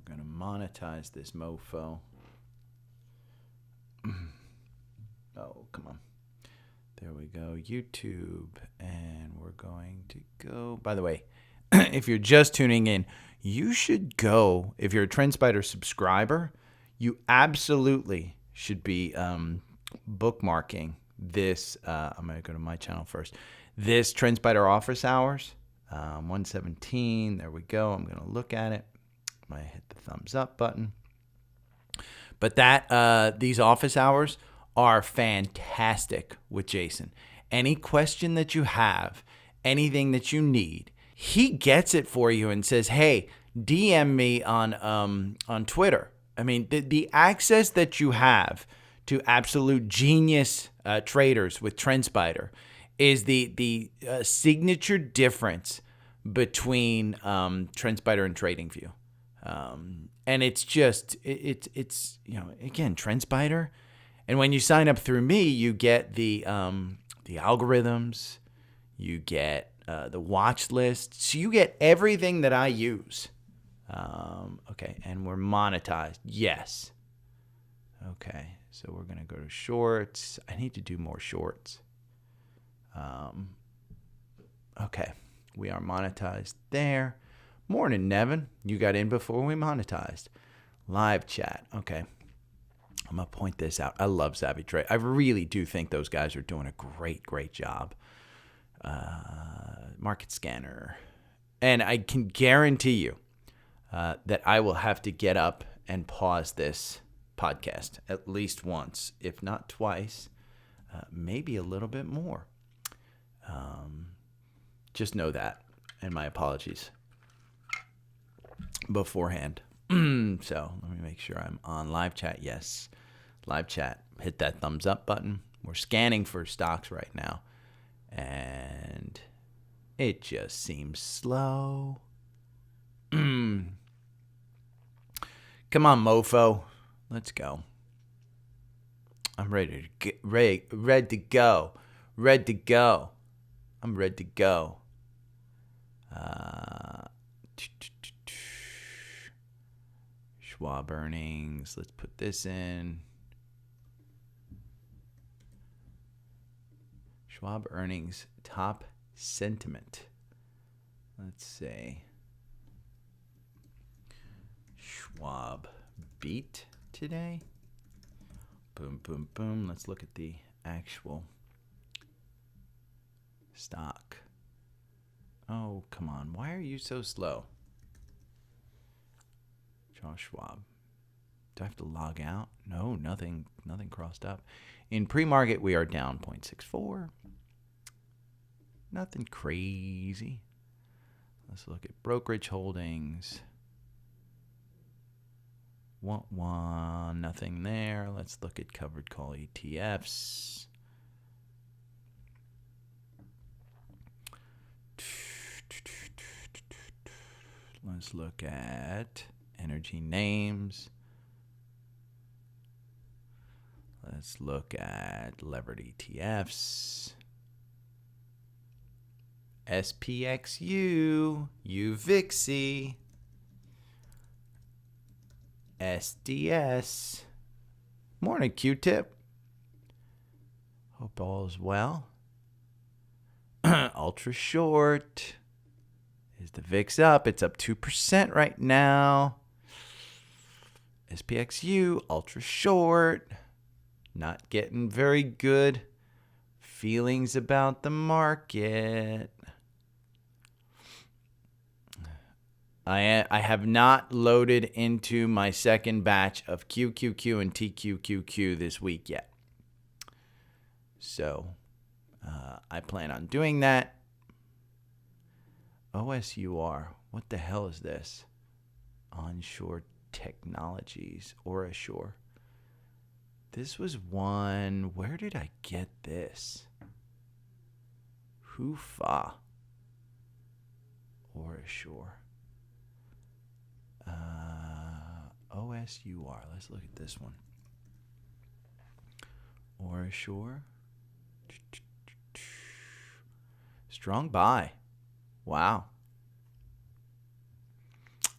We're going to monetize this mofo. Oh, come on. There we go. YouTube. And we're going to go. By the way, if you're just tuning in, you should go. If you're a TrendSpider subscriber, you absolutely should be bookmarking this. I'm going to go to my channel first. This TrendSpider office hours. 117. There we go. I'm going to look at it. I hit the thumbs up button. But these office hours are fantastic with Jason. Any question that you have, anything that you need, he gets it for you and says, "Hey, DM me on Twitter." I mean, the access that you have to absolute genius traders with TrendSpider is the signature difference between TrendSpider and TradingView. And it's just, it's again, TrendSpider. And when you sign up through me, you get the algorithms, you get the watch list. So you get everything that I use. Okay, and we're monetized. Yes. Okay, so we're going to go to shorts. I need to do more shorts. Okay, we are monetized there. Morning, Nevin. You got in before we monetized. Live chat. Okay. I'm going to point this out. I love Savvy Trade. I really do think those guys are doing a great job. Market Scanner. And I can guarantee you that I will have to get up and pause this podcast at least once, if not twice, maybe a little bit more. Just know that. And my apologies beforehand. So let me make sure I'm on live chat. Yes, live chat. Hit that thumbs up button. We're scanning for stocks right now, and it just seems slow. Come on, mofo. Let's go. I'm ready to go. Ready to go. Ready to go. I'm ready to go. Schwab earnings. Let's put this in. Schwab earnings top sentiment. Let's say Schwab beat today. Boom, boom, boom. Let's look at the actual stock. Oh, come on. Why are you so slow? Josh Schwab. Do I have to log out? No, nothing crossed up. In pre-market, we are down 0.64. Nothing crazy. Let's look at brokerage holdings. One, nothing there. Let's look at covered call ETFs. Let's look at energy names. Let's look at levered ETFs. SPXU, UVIXY, SDS. Morning, Q-Tip. Hope all is well. Ultra short. Is the VIX up? It's up 2% right now. SPXU, ultra short. Not getting very good feelings about the market. I have not loaded into my second batch of QQQ and TQQQ this week yet. So I plan on doing that. OSUR. What the hell is this? Onshore Technologies. Or Ashore. This was one. Where did I get this? Hoofa. Or Ashore. OSUR. Let's look at this one. Or Ashore. Strong buy. Wow.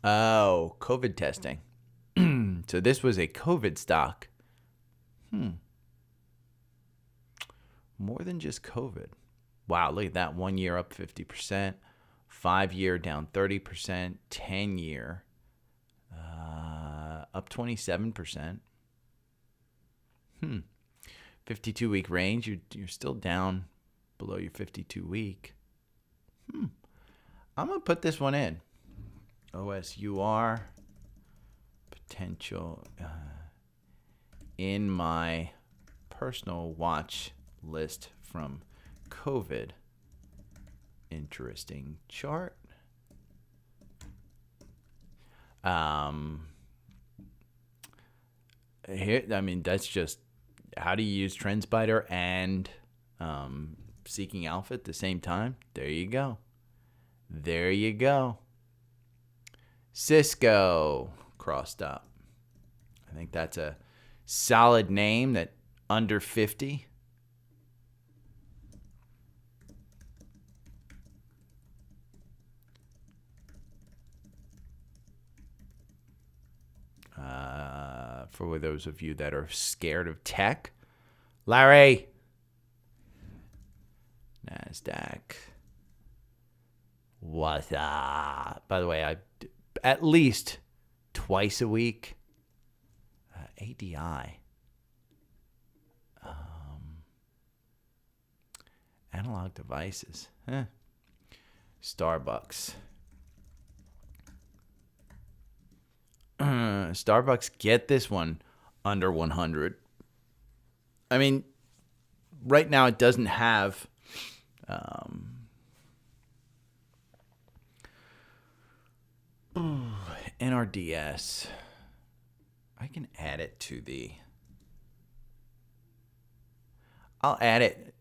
Oh, COVID testing. So this was a COVID stock. More than just COVID. Wow, look at that. 1 year up 50%, 5 year down 30%, 10 year up 27%. 52-week range, you're still down below your 52-week. I'm going to put this one in. OSUR potential in my personal watch list from COVID. Interesting chart. Here, I mean, that's just how do you use TrendSpider and Seeking Alpha at the same time? There you go. There you go. Cisco crossed up. I think that's a solid name that under 50. For those of you that are scared of tech, Larry, NASDAQ, what's up? By the way, I at least twice a week. ADI, analog devices, Starbucks. Starbucks, get this one under 100. I mean, right now it doesn't have NRDS. I can add it to the... I'll add it.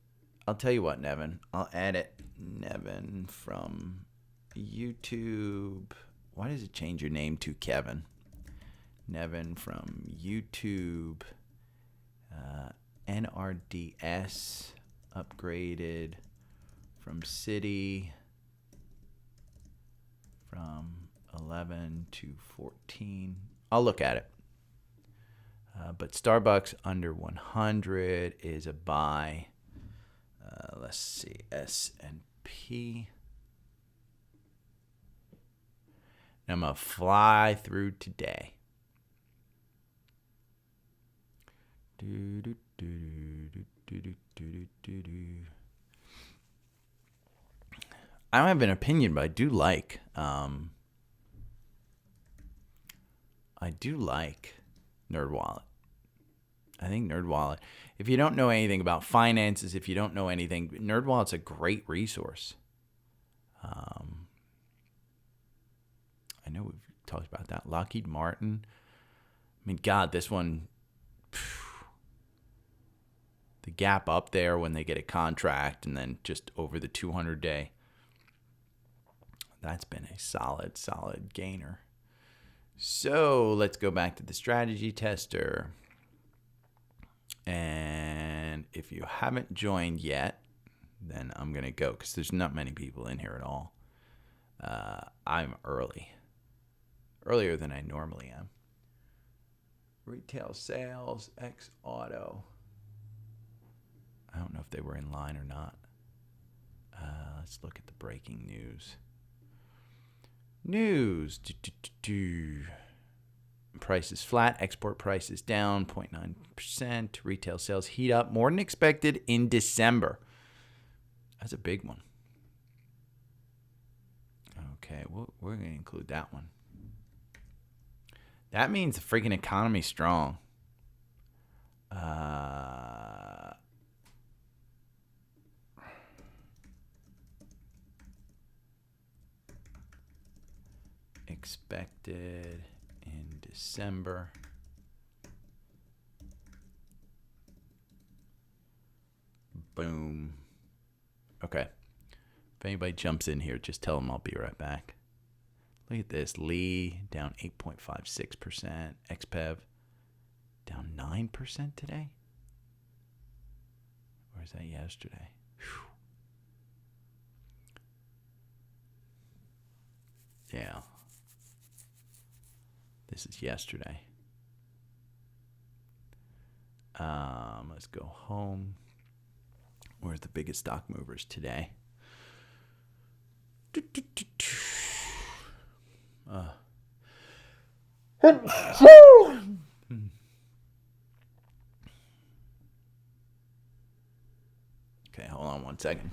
I'll tell you what, Nevin. I'll add it, Nevin, from YouTube. Why does it change your name to Kevin? Nevin from YouTube, NRDS upgraded from City from 11 to 14. I'll look at it. But Starbucks under 100 is a buy. Let's see, S&P. I'm going to fly through today. I don't have an opinion, but I do like NerdWallet. I think NerdWallet, if you don't know anything about finances, if you don't know anything, NerdWallet's a great resource. I know we've talked about that. Lockheed Martin. I mean, God, this one, the gap up there when they get a contract and then just over the 200-day, that's been a solid gainer. So let's go back to the strategy tester. And if you haven't joined yet, then I'm going to go because there's not many people in here at all. I'm earlier than I normally am. Retail sales, X auto. I don't know if they were in line or not. Let's look at the breaking news. Prices flat. Export prices down 0.9%. Retail sales heat up more than expected in December. That's a big one. Okay, we're going to include that one. That means the freaking economy's strong. Expected in December. Boom. Okay. If anybody jumps in here, just tell them I'll be right back. Look at this. Lee down 8.56%. XPEV down 9% today. Or was that yesterday? Whew. Yeah. This is yesterday. Let's go home. Where's the biggest stock movers today? Okay, hold on one second.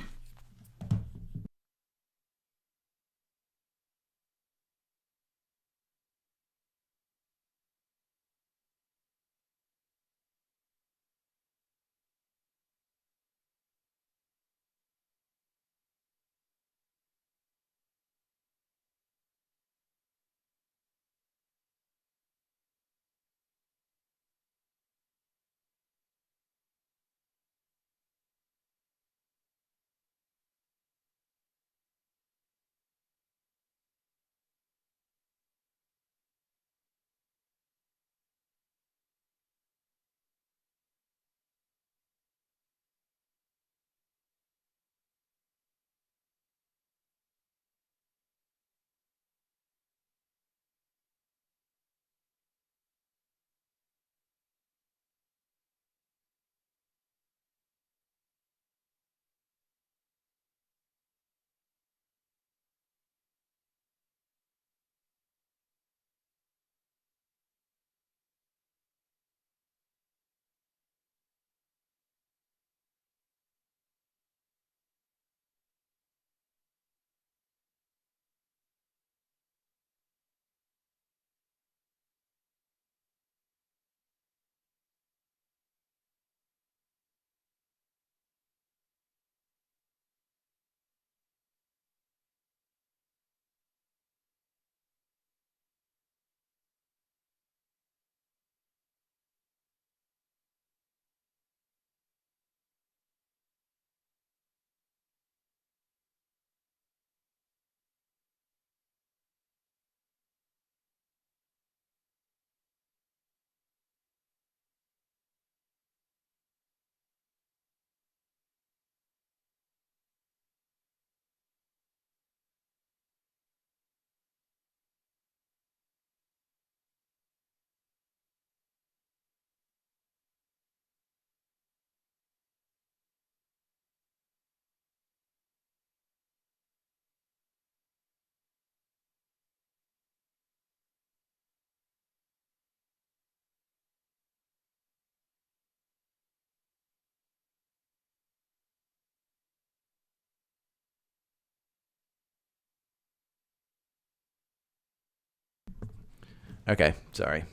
Okay, sorry.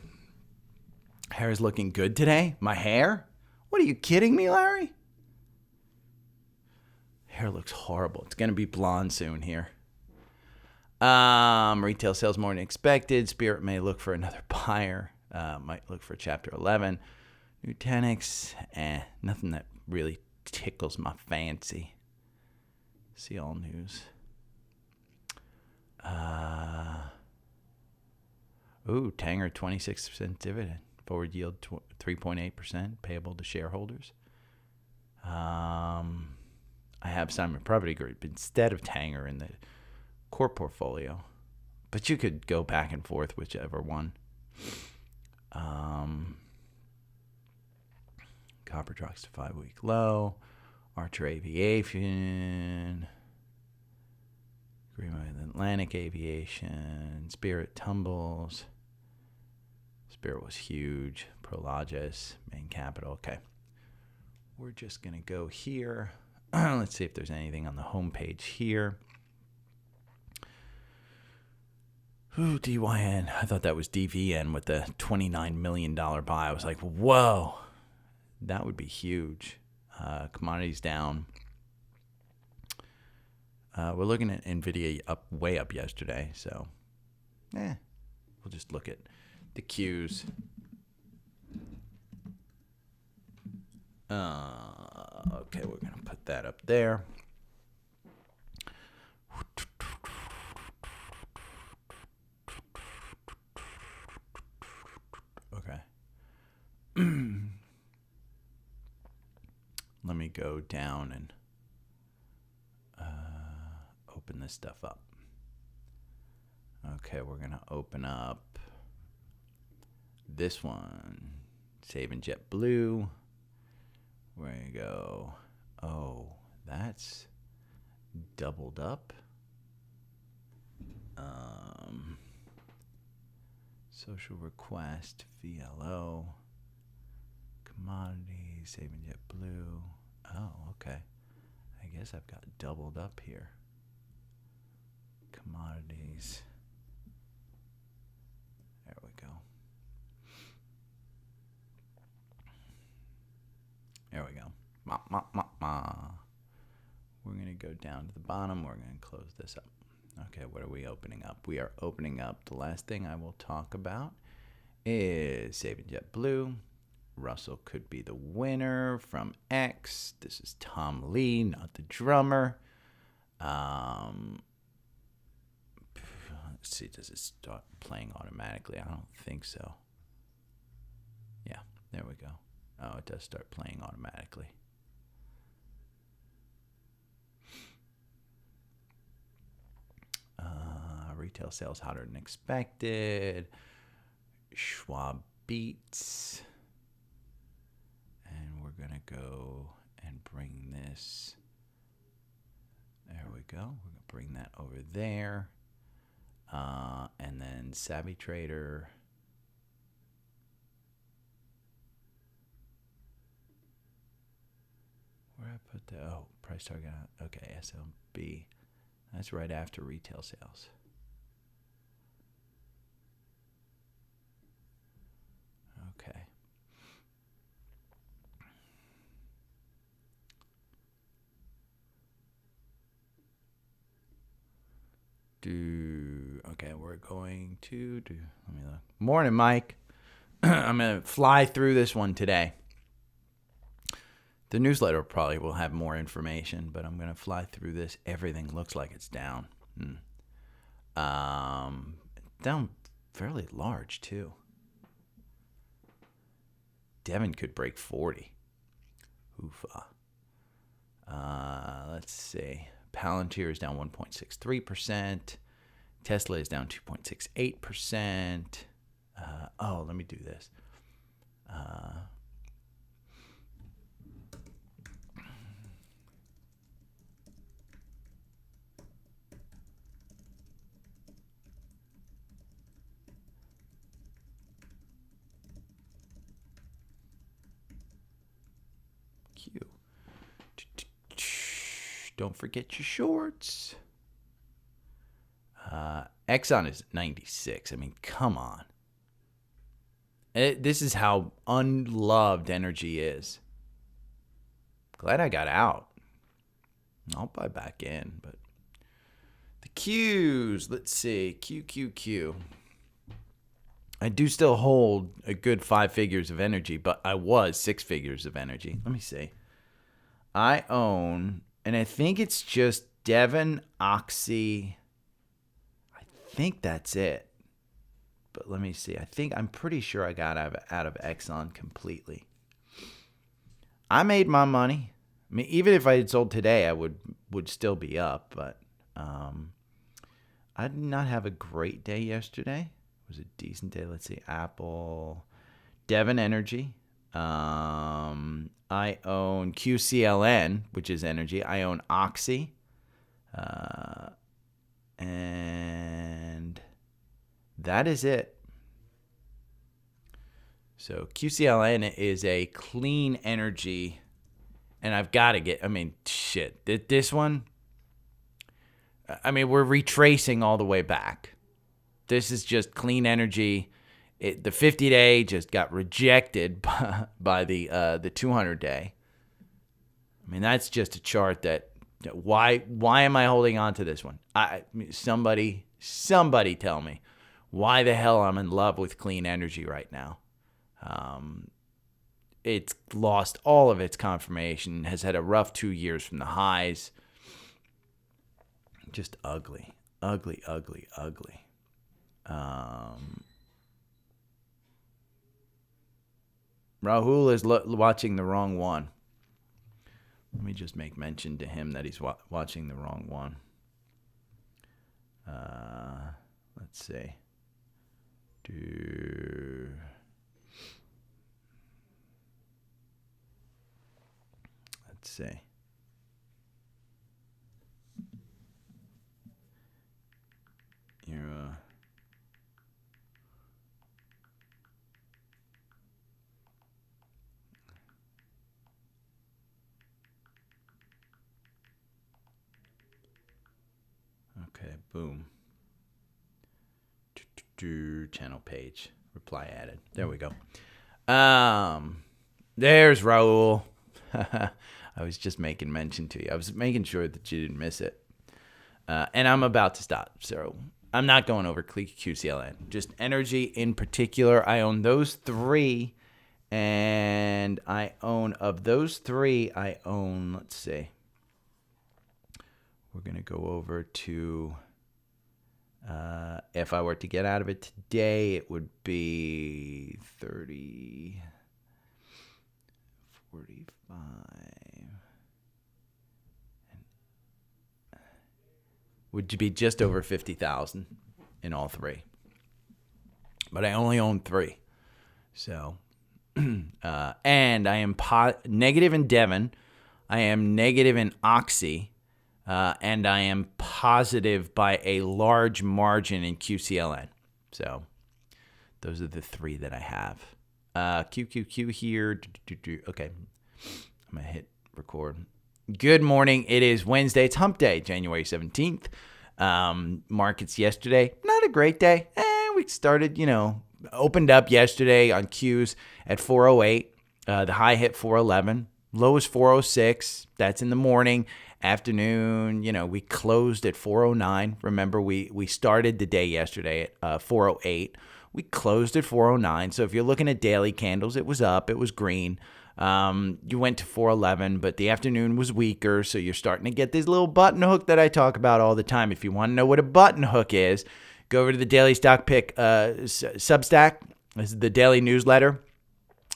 Hair is looking good today? My hair? What, are you kidding me, Larry? Hair looks horrible. It's going to be blonde soon here. Retail sales more than expected. Spirit may look for another buyer. Might look for Chapter 11. Nutanix, nothing that really tickles my fancy. See all news. Tanger 26% dividend. Forward yield 3.8%, payable to shareholders. I have Simon Property Group instead of Tanger in the core portfolio, but you could go back and forth whichever one. Copper drops to 5-week low. Archer Aviation. Agreement with Atlantic Aviation. Spirit tumbles. Spirit was huge. Prologis, Main Capital. Okay. We're just going to go here. Let's see if there's anything on the homepage here. Ooh, DYN. I thought that was DVN with the $29 million buy. I was like, whoa, that would be huge. Commodities down. We're looking at NVIDIA way up yesterday. So, we'll just look at the Qs. Okay, we're going to put that up there. Okay. Let me go down and open this stuff up. Okay, we're going to open up this one. Saving JetBlue. Where you go? Oh, that's doubled up. Social request, VLO, commodities, saving JetBlue. Oh, okay. I guess I've got doubled up here. Commodities. There we go. There we go. We're going to go down to the bottom. We're going to close this up. Okay, what are we opening up? We are opening up, the last thing I will talk about is saving JetBlue. Russell could be the winner from X. This is Tom Lee, not the drummer. Let's see, does it start playing automatically? I don't think so. Yeah, there we go. Oh, it does start playing automatically. Retail sales hotter than expected. Schwab beats. And we're going to go and bring this. There we go. We're going to bring that over there. And then Savvy Trader. Where I put the, oh, price target. Okay, SLB. That's right after retail sales. Okay. Okay, we're going to do, let me look. Morning, Mike. I'm going to fly through this one today. The newsletter probably will have more information, but I'm going to fly through this. Everything looks like it's down. Down fairly large, too. Devon could break 40. Oofa. Let's see. Palantir is down 1.63%. Tesla is down 2.68%. Oh, let me do this. Q. Don't forget your shorts. Exxon is 96. I mean, come on. This is how unloved energy is. Glad I got out. I'll buy back in, but the Qs, let's see, QQQ. I do still hold a good 5 figures of energy, but I was 6 figures of energy. Let me see. I own, and I think it's just Devon, Oxy. I think that's it. But let me see. I'm pretty sure I got out of Exxon completely. I made my money. I mean, even if I had sold today, I would still be up. But I did not have a great day yesterday. It was a decent day. Let's see. Apple, Devon Energy. I own QCLN, which is energy. I own Oxy. And that is it. So QCLN is a clean energy. And I've got to get, I mean, shit. This one, I mean, we're retracing all the way back. This is just clean energy. The 50-day just got rejected by the 200-day. I mean, that's just a chart that why am I holding on to this one? Somebody tell me why the hell I'm in love with clean energy right now. It's lost all of its confirmation, has had a rough 2 years from the highs. Just ugly. Rahul is watching the wrong one. Let me just make mention to him that he's watching the wrong one. Let's see. see. Okay, boom. Channel page. Reply added. There we go. There's Raul. I was just making mention to you. I was making sure that you didn't miss it. And I'm about to stop. So I'm not going over QCLN. Just energy in particular. I own those three. And I own, of those three, I own, let's see. We're going to go over to, if I were to get out of it today, it would be 30, 45. Would be just over 50,000 in all three. But I only own three. So, and I am negative in Devon. I am negative in Oxy. And I am positive by a large margin in QCLN. So those are the three that I have. QQQ here. Okay. I'm going to hit record. Good morning. It is Wednesday. It's hump day, January 17th. Markets yesterday, not a great day. We started, opened up yesterday on Qs at 408. The high hit 411. Low is 406. That's in the morning. Afternoon, we closed at 409. Remember, we started the day yesterday at 408. We closed at 409. So if you're looking at daily candles, it was up. It was green. You went to 411, but the afternoon was weaker. So you're starting to get this little button hook that I talk about all the time. If you want to know what a button hook is, go over to the Daily Stock Pick Substack. This is the daily newsletter.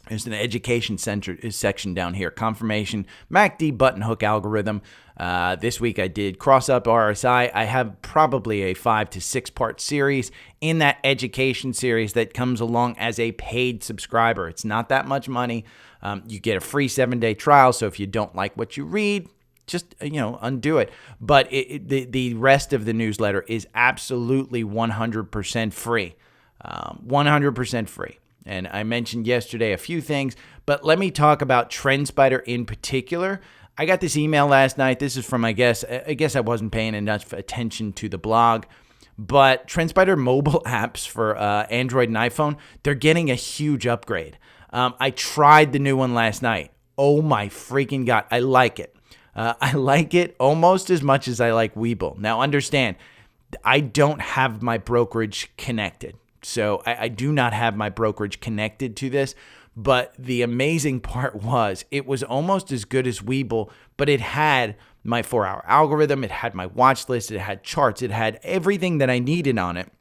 There's an education section down here. Confirmation, MACD button hook algorithm. This week I did cross up RSI. I have probably a 5 to 6 part series in that education series that comes along as a paid subscriber. It's not that much money. You get a free 7-day trial. So if you don't like what you read, just, undo it. But the rest of the newsletter is absolutely 100% free. 100% free. And I mentioned yesterday a few things, but let me talk about TrendSpider in particular. I got this email last night. This is from, I guess I wasn't paying enough attention to the blog, but TrendSpider mobile apps for Android and iPhone, they're getting a huge upgrade. I tried the new one last night. Oh my freaking God. I like it. I like it almost as much as I like Webull. Now understand, I don't have my brokerage connected. So I do not have my brokerage connected to this, but the amazing part was it was almost as good as Webull, but it had my 4-hour algorithm, it had my watch list, it had charts, it had everything that I needed on it.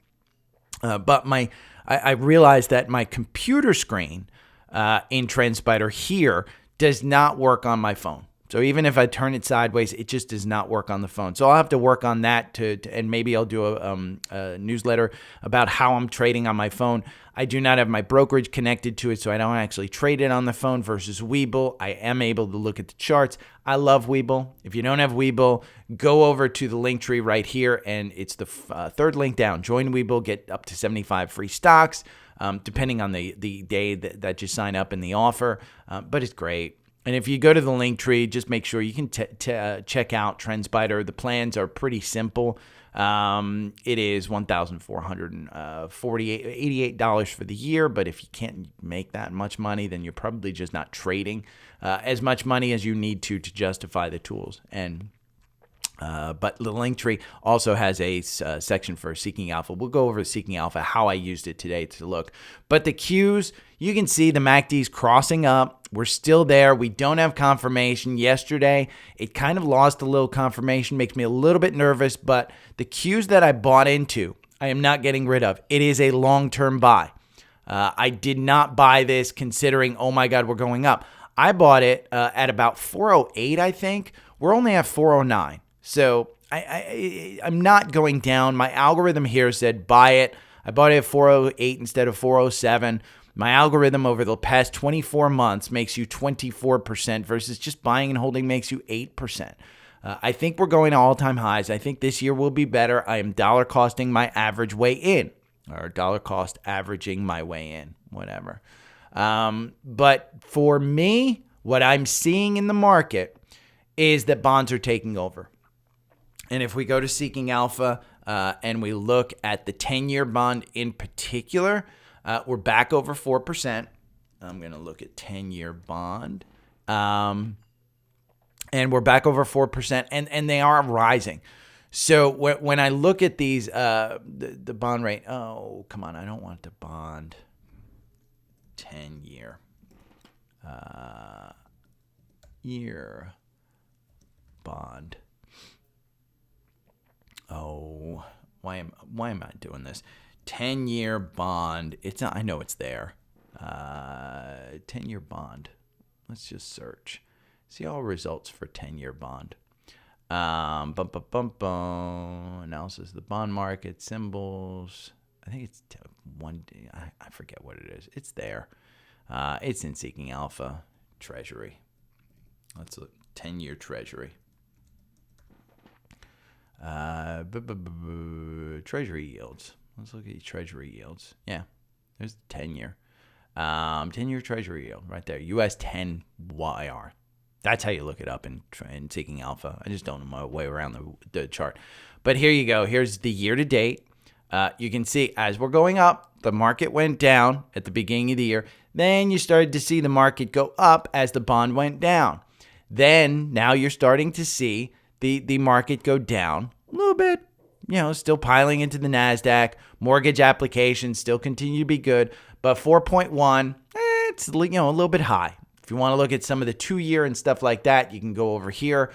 But I realized that my computer screen in TrendSpider here does not work on my phone. So even if I turn it sideways, it just does not work on the phone. So I'll have to work on that and maybe I'll do a newsletter about how I'm trading on my phone. I do not have my brokerage connected to it, so I don't actually trade it on the phone versus Webull. I am able to look at the charts. I love Webull. If you don't have Webull, go over to the link tree right here, and it's the third link down. Join Webull, get up to 75 free stocks, depending on the day that you sign up in the offer. But it's great. And if you go to the link tree, just make sure you can check out TrendSpider. The plans are pretty simple. It is $1,488 for the year, but if you can't make that much money, then you're probably just not trading as much money as you need to justify the tools. But the Linktree also has a section for Seeking Alpha. We'll go over Seeking Alpha, how I used it today to look. But the Qs, you can see the MACD's crossing up. We're still there. We don't have confirmation. Yesterday, it kind of lost a little confirmation, makes me a little bit nervous. But the Qs that I bought into, I am not getting rid of. It is a long-term buy. I did not buy this considering, oh my God, we're going up. I bought it at about 408, I think. We're only at 409. So I'm not going down. My algorithm here said buy it. I bought it at 408 instead of 407. My algorithm over the past 24 months makes you 24% versus just buying and holding makes you 8%. I think we're going to all-time highs. I think this year will be better. I am dollar costing my average way in, or dollar cost averaging my way in, whatever. But for me, what I'm seeing in the market is that bonds are taking over. And if we go to Seeking Alpha and we look at the 10-year bond in particular, we're back over 4%. I'm going to look at 10-year bond. And we're back over 4%, and they are rising. So when I look at these, the bond rate, oh, come on, I don't want the bond 10-year year bond. Oh, why am I doing this? 10-year bond. It's not. I know it's there. 10-year bond. Let's just search. See all results for 10-year bond. Analysis of the bond market, symbols. I think it's one. I forget what it is. It's there. It's in Seeking Alpha. Treasury. Let's look. 10-year Treasury. Treasury yields. Let's look at Treasury yields. Yeah, there's the 10-year. 10-year Treasury yield right there. US 10 YR. That's how you look it up in Seeking Alpha. I just don't know my way around the chart. But here you go. Here's the year to date. You can see as we're going up, the market went down at the beginning of the year. Then you started to see the market go up as the bond went down. Then now you're starting to see the market go down a little bit. Still piling into the NASDAQ. Mortgage applications still continue to be good. But 4.1, it's a little bit high. If you want to look at some of the 2-year and stuff like that, you can go over here.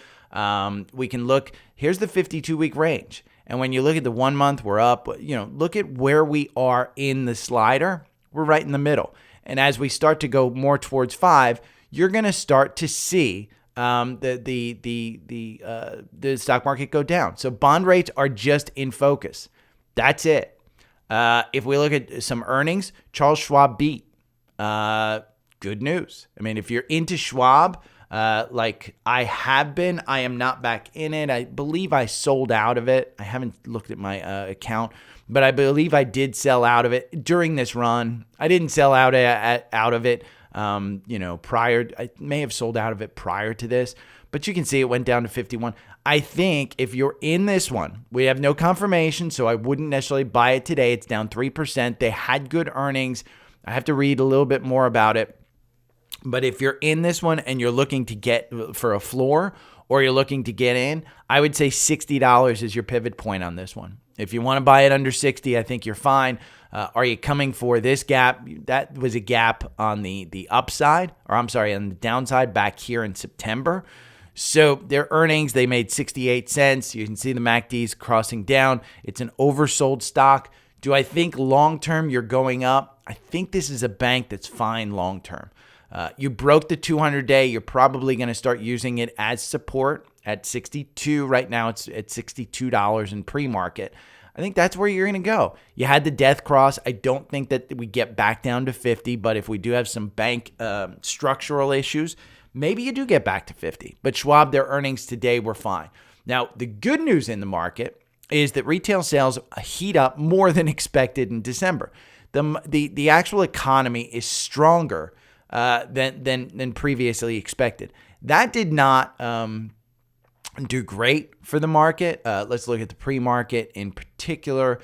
We can look. Here's the 52-week range. And when you look at the 1 month, we're up. Look at where we are in the slider. We're right in the middle. And as we start to go more towards 5, you're going to start to see the stock market go down. So bond rates are just in focus. That's it. If we look at some earnings, Charles Schwab beat. Good news. I mean, if you're into Schwab, like I have been, I am not back in it. I believe I sold out of it. I haven't looked at my account, but I believe I did sell out of it during this run. I didn't sell out of it. Prior, I may have sold out of it prior to this, but you can see it went down to 51. I think if you're in this one, we have no confirmation, so I wouldn't necessarily buy it today. It's down 3%. They had good earnings. I have to read a little bit more about it. But if you're in this one and you're looking to get for a floor or you're looking to get in, I would say $60 is your pivot point on this one. If you want to buy it under 60, I think you're fine. Are you coming for this gap? That was a gap on the upside, or I'm sorry, on the downside back here in September. So their earnings, they made 68 cents. You can see the MACD's crossing down. It's an oversold stock. Do I think long-term you're going up? I think this is a bank that's fine long-term. You broke the 200-day. You're probably going to start using it as support at 62. Right now, it's at $62 in pre-market. I think that's where you're going to go. You had the death cross. I don't think that we get back down to 50, but if we do have some bank structural issues, maybe you do get back to 50. But Schwab, their earnings today were fine. Now, the good news in the market is that retail sales heat up more than expected in December. The actual economy is stronger than previously expected. That did not do great for the market. Let's look at the pre-market in particular.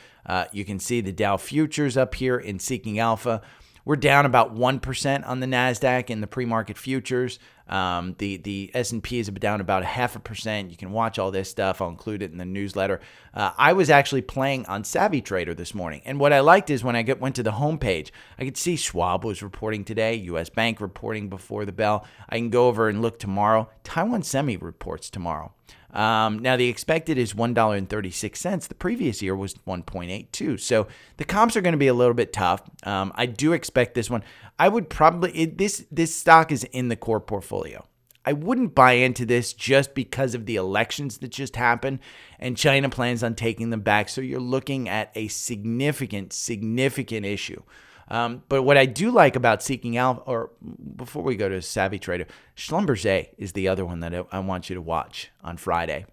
You can see the Dow futures up here in Seeking Alpha. We're down about 1% on the NASDAQ in the pre-market futures. The S&P is down about 0.5%. You can watch all this stuff. I'll include it in the newsletter. I was actually playing on Savvy Trader this morning. And what I liked is when I went to the homepage, I could see Schwab was reporting today, U.S. Bank reporting before the bell. I can go over and look tomorrow. Taiwan Semi reports tomorrow. Now, the expected is $1.36. The previous year was 1.82. So the comps are going to be a little bit tough. I do expect this one. I would probably this stock is in the core portfolio. I wouldn't buy into this just because of the elections that just happened, and China plans on taking them back. So you're looking at a significant issue. But what I do like about Seeking Alpha, or before we go to Savvy Trader, Schlumberger is the other one that I want you to watch on Friday.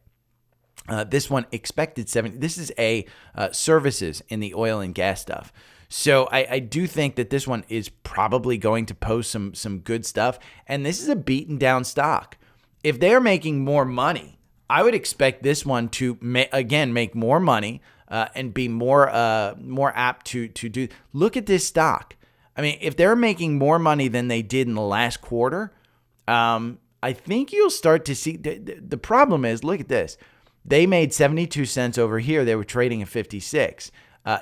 This one expected 70. This is a services in the oil and gas stuff. So I do think that this one is probably going to post some good stuff. And this is a beaten down stock. If they're making more money, I would expect this one to again make more money and be more apt to do. Look at this stock. I mean, if they're making more money than they did in the last quarter, I think you'll start to see. The problem is, look at this. They made 72 cents over here. They were trading at 56.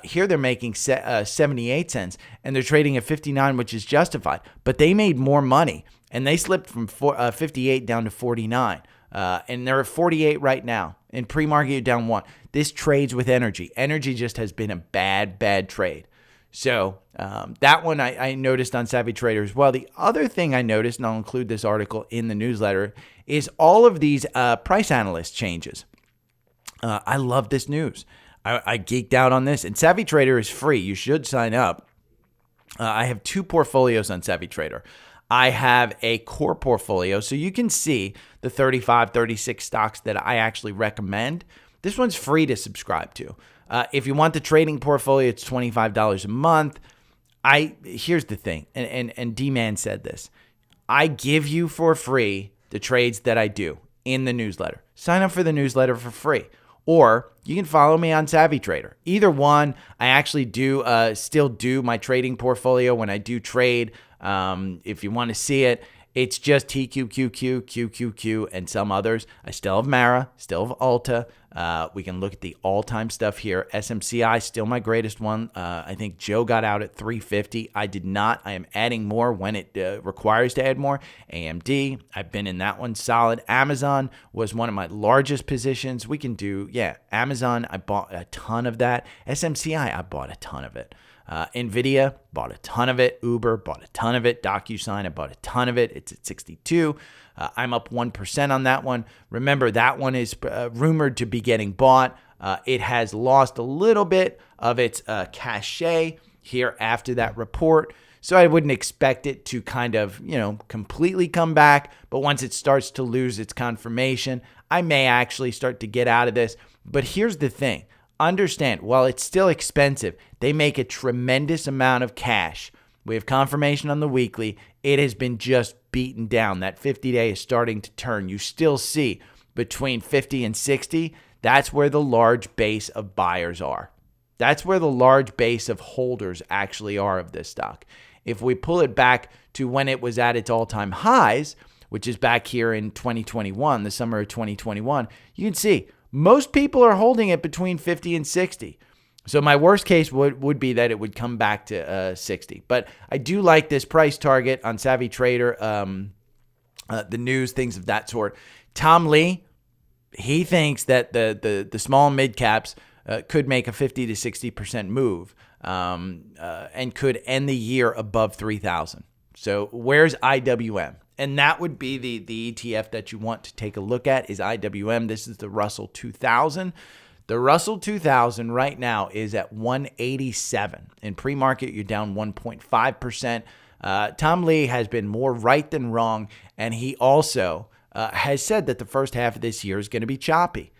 Here they're making 78 cents, and they're trading at 59, which is justified. But they made more money, and they slipped from 58 down to 49. And they're at 48 right now. In pre-market, you're down 1. This trades with energy. Energy just has been a bad trade. So that one I noticed on Savvy Trader as well. The other thing I noticed, and I'll include this article in the newsletter, is all of these price analyst changes. I love this news. I geeked out on this. And Savvy Trader is free. You should sign up. I have 2 portfolios on Savvy Trader. I have a core portfolio, so you can see the 35, 36 stocks that I actually recommend. This one's free to subscribe to. If you want the trading portfolio, it's $25 a month. Here's the thing, and D-Man said this. I give you for free the trades that I do in the newsletter. Sign up for the newsletter for free. Or you can follow me on Savvy Trader. Either one, I actually do still do my trading portfolio when I do trade. If you want to see it, it's just TQQQ, QQQ, and some others. I still have Mara, still have Alta. We can look at the all-time stuff here. SMCI, still my greatest one. I think Joe got out at 350. I did not. I am adding more when it requires to add more. AMD, I've been in that one solid. Amazon was one of my largest positions. We can do, Amazon, I bought a ton of that. SMCI, I bought a ton of it. NVIDIA, bought a ton of it. Uber, bought a ton of it. DocuSign, I bought a ton of it. It's at 62. I'm up 1% on that one. Remember, that one is rumored to be getting bought. It has lost a little bit of its cachet here after that report. So I wouldn't expect it to kind of, completely come back. But once it starts to lose its confirmation, I may actually start to get out of this. But here's the thing. Understand, while it's still expensive, they make a tremendous amount of cash. We have confirmation on the weekly. It has been just beaten down. That 50-day is starting to turn. You still see between 50 and 60, that's where the large base of buyers are. That's where the large base of holders actually are of this stock. If we pull it back to when it was at its all-time highs, which is back here in 2021, the summer of 2021, you can see most people are holding it between 50 and 60. So my worst case would be that it would come back to 60. But I do like this price target on Savvy Trader, the news, things of that sort. Tom Lee, he thinks that the small and mid caps could make a 50 to 60% move and could end the year above 3,000. So where's IWM? And that would be the ETF that you want to take a look at is IWM. This is the Russell 2000. The Russell 2000 right now is at 187. In pre-market, you're down 1.5%. Tom Lee has been more right than wrong, and he also has said that the first half of this year is going to be choppy.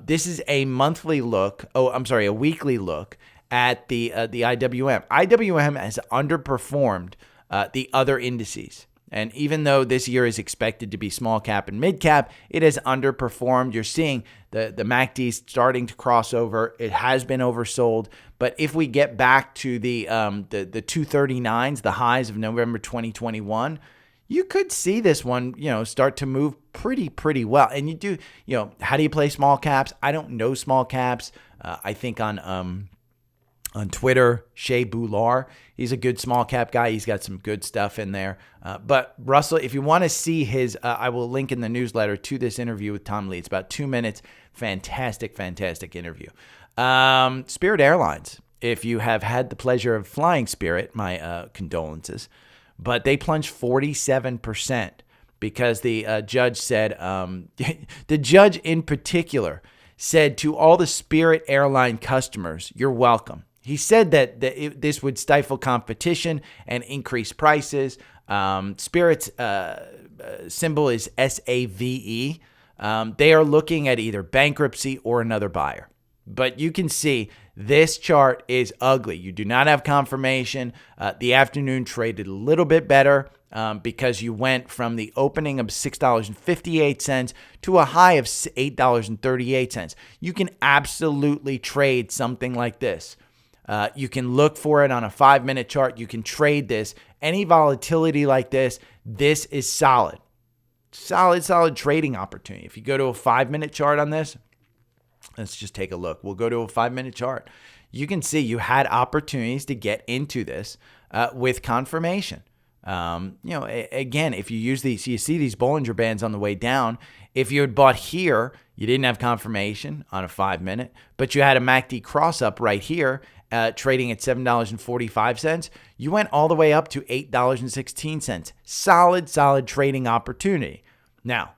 This is a weekly look at the IWM. IWM has underperformed the other indices. And even though this year is expected to be small cap and mid cap, it has underperformed. You're seeing the MACD starting to cross over. It has been oversold. But if we get back to the 239s, the highs of November 2021, you could see this one, start to move pretty well. And you do, how do you play small caps? I don't know small caps. I think on Twitter, Shea Boular. He's a good small cap guy. He's got some good stuff in there. But Russell, if you want to see his, I will link in the newsletter to this interview with Tom Lee. It's about 2 minutes. Fantastic interview. Spirit Airlines. If you have had the pleasure of flying Spirit, my condolences. But they plunged 47% because the judge said, the judge in particular said to all the Spirit Airline customers, you're welcome. He said that this would stifle competition and increase prices. Spirit's symbol is SAVE. They are looking at either bankruptcy or another buyer. But you can see this chart is ugly. You do not have confirmation. The afternoon traded a little bit better because you went from the opening of $6.58 to a high of $8.38. You can absolutely trade something like this. You can look for it on a 5-minute chart. You can trade this. Any volatility like this is solid. Solid trading opportunity. If you go to a 5-minute chart on this, let's just take a look. We'll go to a 5-minute chart. You can see you had opportunities to get into this with confirmation. Again, if you use these, you see these Bollinger Bands on the way down. If you had bought here, you didn't have confirmation on a 5-minute, but you had a MACD cross up right here, trading at $7.45. You went all the way up to $8.16. Solid trading opportunity. Now,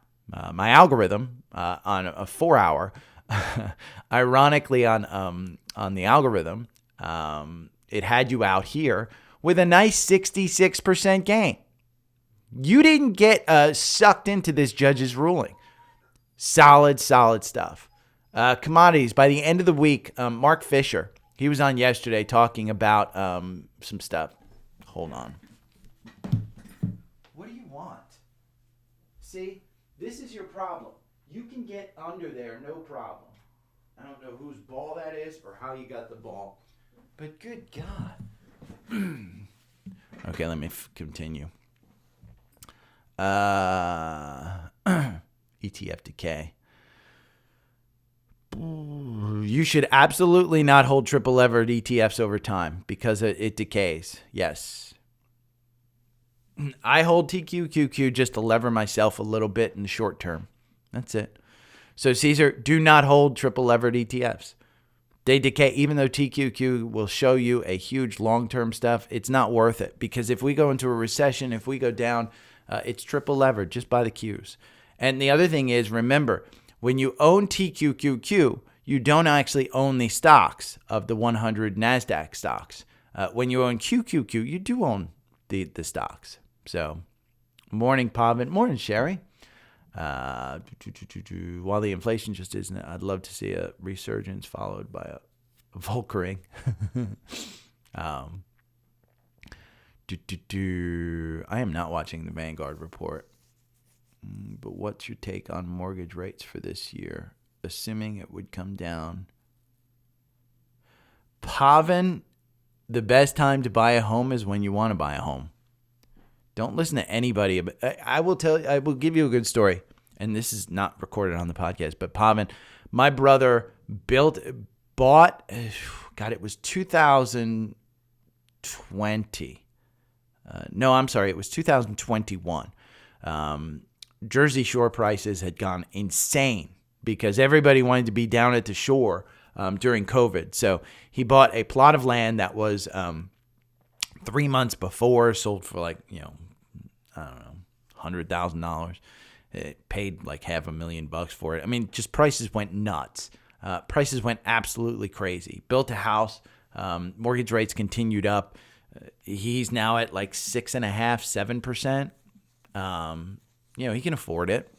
my algorithm on a 4-hour, ironically on the algorithm, it had you out here with a nice 66% gain. You didn't get sucked into this judge's ruling. Solid stuff. Commodities, by the end of the week, Mark Fisher, he was on yesterday talking about some stuff. Hold on. What do you want? See, this is your problem. You can get under there, no problem. I don't know whose ball that is or how you got the ball, but good God. Okay, let me continue. ETF decay. You should absolutely not hold triple levered ETFs over time because it decays. Yes. I hold TQQQ just to lever myself a little bit in the short term. That's it. So Caesar, do not hold triple levered ETFs. They decay. Even though TQQ will show you a huge long-term stuff, it's not worth it because if we go into a recession, if we go down, it's triple levered. Just buy the Qs. And the other thing is, remember, when you own TQQQ, you don't actually own the stocks of the 100 NASDAQ stocks. When you own QQQ, you do own the stocks. So, morning, Pavan. Morning, Sherry. While the inflation just isn't, I'd love to see a resurgence followed by a Volckering. I am not watching the Vanguard report. But what's your take on mortgage rates for this year, assuming it would come down? Pavan, the best time to buy a home is when you want to buy a home. Don't listen to anybody. I will give you a good story. And this is not recorded on the podcast, but Pavan, my brother bought, it was 2020. No, I'm sorry. It was 2021. Jersey Shore prices had gone insane because everybody wanted to be down at the shore during COVID. So he bought a plot of land that was 3 months before, sold for $100,000. It paid like $500,000 for it. I mean, just prices went nuts. Prices went absolutely crazy. Built a house. Mortgage rates continued up. He's now at like 6.5%, 7%. He can afford it.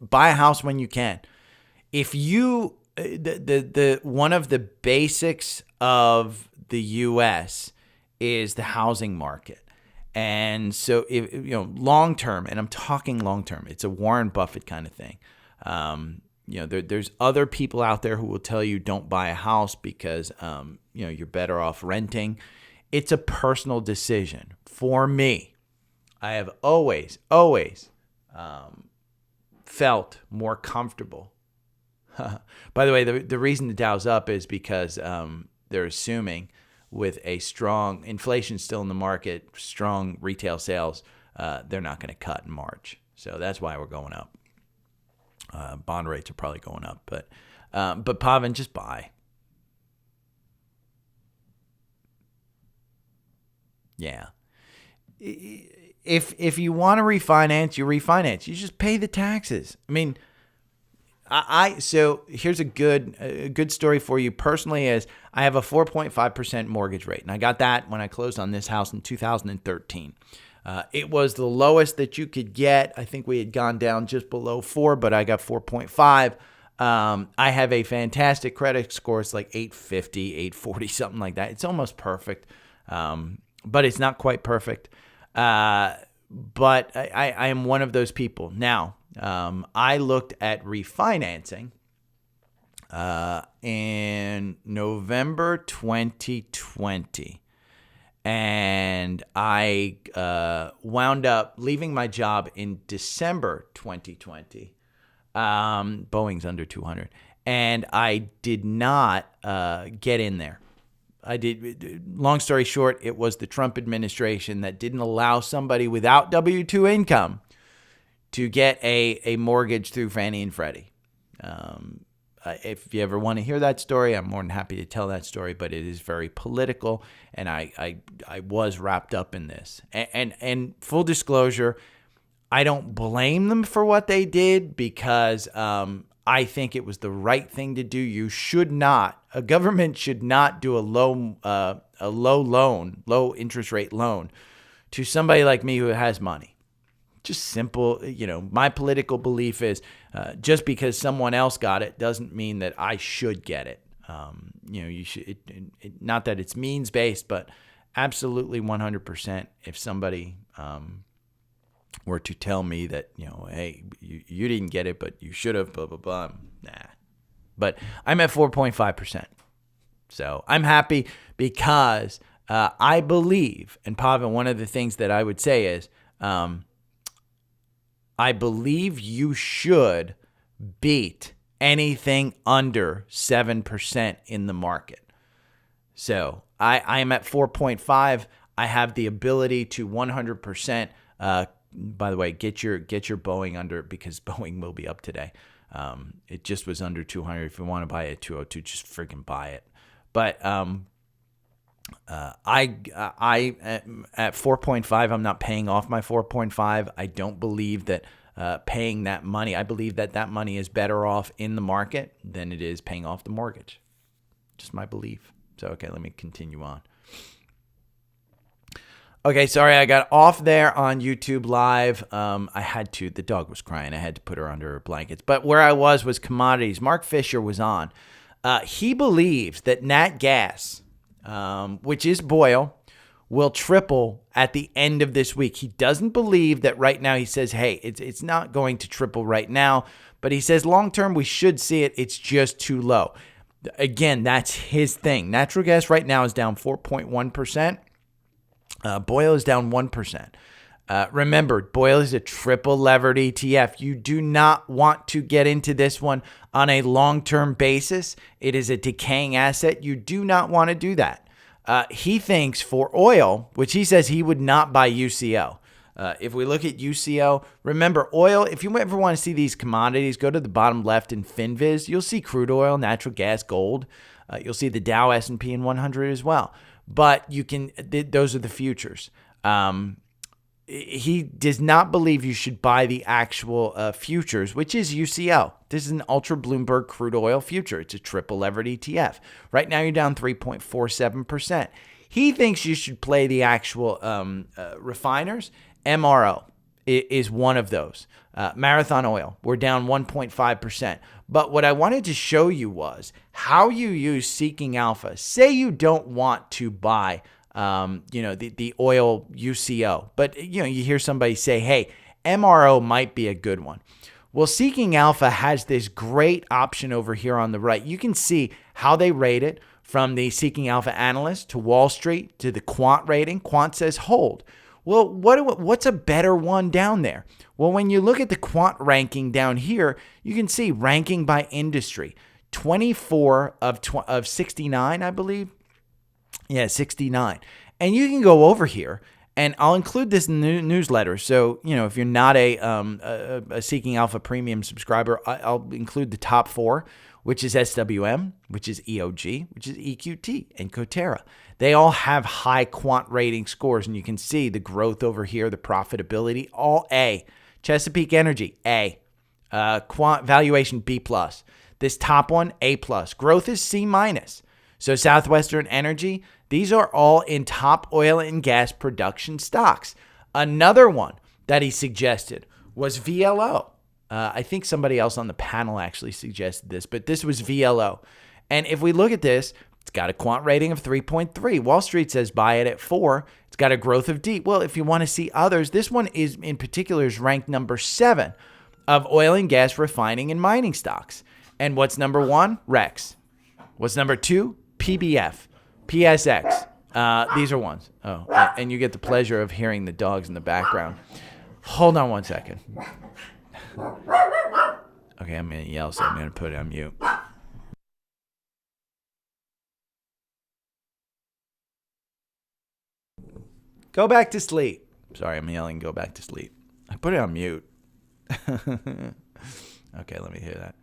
Buy a house when you can. If you the one of the basics of the U.S. is the housing market. And so, if long term, and I'm talking long term, it's a Warren Buffett kind of thing. There's other people out there who will tell you don't buy a house because you're better off renting. It's a personal decision. For me, I have always felt more comfortable. By the way, the reason the Dow's up is because they're assuming, with a strong inflation still in the market, strong retail sales, they're not going to cut in March. So that's why we're going up. Bond rates are probably going up, but Pavan, just buy. Yeah. If you want to refinance, you refinance. You just pay the taxes. I mean, So here's a good story for you personally is I have a 4.5% mortgage rate, and I got that when I closed on this house in 2013. It was the lowest that you could get. I think we had gone down just below 4, but I got 4.5. I have a fantastic credit score. It's like 850, 840, something like that. It's almost perfect, but it's not quite perfect. But I am one of those people. Now, I looked at refinancing in November 2020. And I wound up leaving my job in December 2020. Boeing's under 200. And I did not get in there. Long story short, it was the Trump administration that didn't allow somebody without W-2 income to get a mortgage through Fannie and Freddie. If you ever want to hear that story, I'm more than happy to tell that story, but it is very political, and I was wrapped up in this. And full disclosure, I don't blame them for what they did because I think it was the right thing to do. A government should not do a low interest rate loan to somebody like me who has money. Just simple, my political belief is just because someone else got it doesn't mean that I should get it. You should, not that it's means based, but absolutely 100%. If somebody were to tell me that, hey, you didn't get it, but you should have, blah, blah, blah, nah. But I'm at 4.5%. So I'm happy because I believe, and Pavan, one of the things that I would say is, I believe you should beat anything under 7% in the market. So I am at 4.5. I have the ability to 100%. By the way, get your Boeing under, because Boeing will be up today. It just was under 200. If you want to buy it at 202, just freaking buy it. But I at 4.5, I'm not paying off my 4.5. I don't believe that paying that money. I believe that money is better off in the market than it is paying off the mortgage. Just my belief. So, okay, let me continue on. Okay, sorry, I got off there on YouTube Live. I had to. The dog was crying. I had to put her under her blankets. But where I was commodities. Mark Fisher was on. He believes that nat gas, which is oil, will triple at the end of this week. He doesn't believe that right now. He says, hey, it's not going to triple right now. But he says long term, we should see it. It's just too low. Again, that's his thing. Natural gas right now is down 4.1%. Oil is down 1%. Remember, oil is a triple levered ETF. You do not want to get into this one on a long-term basis. It is a decaying asset. You do not want to do that. He thinks for oil, which he says he would not buy UCO. If we look at UCO, remember oil, if you ever want to see these commodities, go to the bottom left in FinViz. You'll see crude oil, natural gas, gold. You'll see the Dow, S&P, and 100 as well. But those are the futures. He does not believe you should buy the actual futures, which is UCO. This is an Ultra Bloomberg crude oil future. It's a triple levered ETF. Right now, you're down 3.47%. He thinks you should play the actual refiners. MRO is one of those. Marathon Oil, we're down 1.5%. But what I wanted to show you was how you use Seeking Alpha. Say you don't want to buy the oil UCO, but you hear somebody say, hey, MRO might be a good one. Well, Seeking Alpha has this great option over here on the right. You can see how they rate it from the Seeking Alpha analyst to Wall Street to the quant rating. Quant says hold. Well, what's a better one down there? Well, when you look at the quant ranking down here, you can see ranking by industry. 24 of 69, I believe. Yeah, 69. And you can go over here, and I'll include this in the newsletter. So, if you're not a Seeking Alpha Premium subscriber, I'll include the top 4, which is SWM, which is EOG, which is EQT, and Coterra. They all have high quant rating scores, and you can see the growth over here, the profitability, all A. Chesapeake Energy, A. Quant valuation B+. This top one, A+. Growth is C-. So Southwestern Energy, these are all in top oil and gas production stocks. Another one that he suggested was VLO. I think somebody else on the panel actually suggested this, but this was VLO. And if we look at this, it's got a quant rating of 3.3. Wall Street says buy it at 4. It's got a growth of D. Well, if you want to see others, this one is in particular is ranked number 7 of oil and gas refining and mining stocks. And what's number 1? Rex. What's number 2? PBF. PSX. These are ones. Oh, and you get the pleasure of hearing the dogs in the background. Hold on one second. Okay, I'm going to yell, so I'm going to put it on mute. Go back to sleep. Sorry, I'm yelling, go back to sleep. I put it on mute. Okay, let me hear that.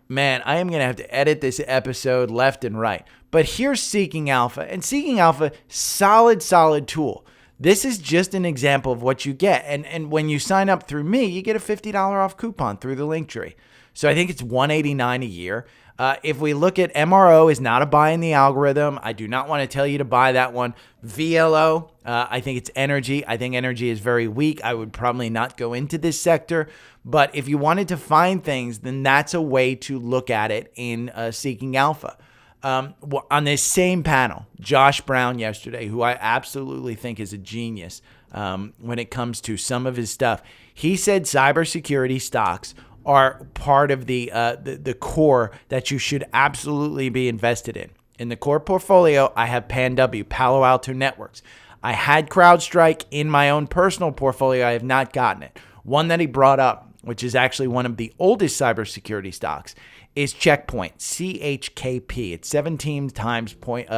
Man, I am going to have to edit this episode left and right. But here's Seeking Alpha. And Seeking Alpha, solid tool. This is just an example of what you get. And when you sign up through me, you get a $50 off coupon through the link tree. So I think it's $189 a year. If we look at MRO is not a buy in the algorithm. I do not want to tell you to buy that one. VLO, I think it's energy. I think energy is very weak. I would probably not go into this sector. But if you wanted to find things, then that's a way to look at it in Seeking Alpha. On this same panel, Josh Brown yesterday, who I absolutely think is a genius when it comes to some of his stuff, he said cybersecurity stocks are part of the core that you should absolutely be invested in. In the core portfolio, I have PanW, Palo Alto Networks. I had CrowdStrike in my own personal portfolio. I have not gotten it. One that he brought up, which is actually one of the oldest cybersecurity stocks, is Checkpoint, CHKP. It's 17 times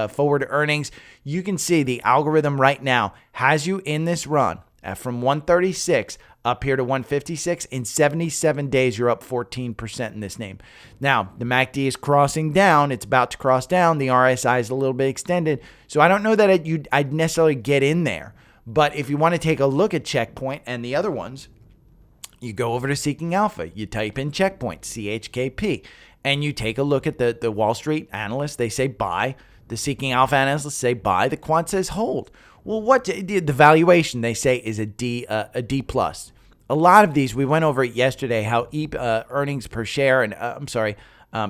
forward earnings. You can see the algorithm right now has you in this run from 136 up here to 156. In 77 days, you're up 14% in this name. Now, the MACD is crossing down. It's about to cross down. The RSI is a little bit extended. So I don't know that I'd necessarily get in there. But if you want to take a look at Checkpoint and the other ones, you go over to Seeking Alpha. You type in Checkpoint, CHKP, and you take a look at the Wall Street analysts. They say buy. The Seeking Alpha analysts say buy. The quant says hold. Well, what the valuation they say is a D+. A lot of these, we went over it yesterday, how earnings per share and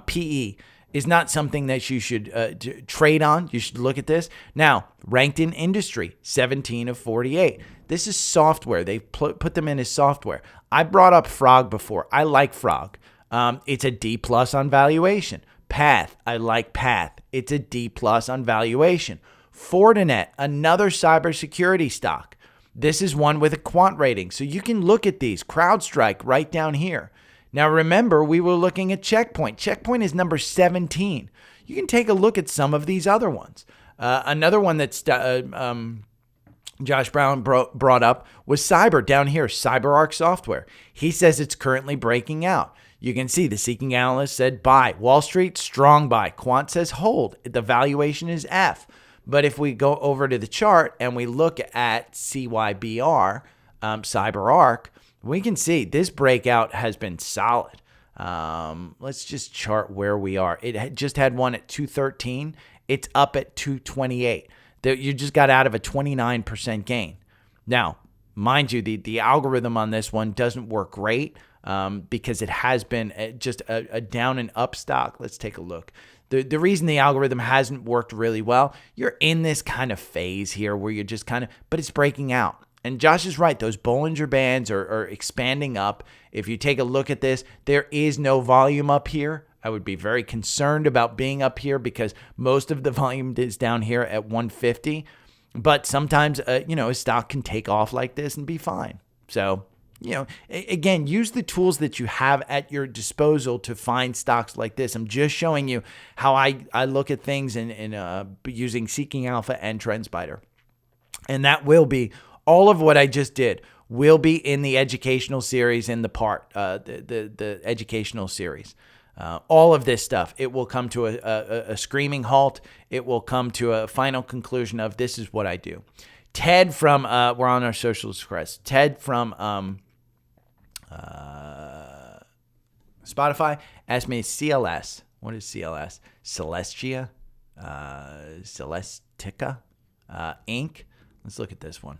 PE is not something that you should trade on. You should look at this. Now, ranked in industry, 17 of 48. This is software. They put them in as software. I brought up Frog before. I like Frog. It's a D+ on valuation. Path, I like Path. It's a D+ on valuation. Fortinet, another cybersecurity stock. This is one with a quant rating. So you can look at these. CrowdStrike right down here. Now remember, we were looking at Checkpoint. Checkpoint is number 17. You can take a look at some of these other ones. Another one that's Josh Brown brought up was Cyber down here, CyberArk Software. He says it's currently breaking out. You can see the Seeking Analyst said buy. Wall Street, strong buy. Quant says hold. The valuation is F. But if we go over to the chart and we look at CYBR, CyberArk, we can see this breakout has been solid. Let's just chart where we are. It just had one at 213. It's up at 228. You just got out of a 29% gain. Now, mind you, the algorithm on this one doesn't work great because it has been just a down and up stock. Let's take a look. The reason the algorithm hasn't worked really well, you're in this kind of phase here where you're just but it's breaking out. And Josh is right. Those Bollinger Bands are expanding up. If you take a look at this, there is no volume up here. I would be very concerned about being up here because most of the volume is down here at 150. But sometimes, a stock can take off like this and be fine. So, again, use the tools that you have at your disposal to find stocks like this. I'm just showing you how I look at things in using Seeking Alpha and TrendSpider. And that will be all of what I just did will be in the educational series in the educational series. All of this stuff, it will come to a screaming halt. It will come to a final conclusion of this is what I do. Ted from, we're on our Socialist Crest. Ted from Spotify asked me CLS. What is CLS? Celestia? Celestica? Inc. Let's look at this one.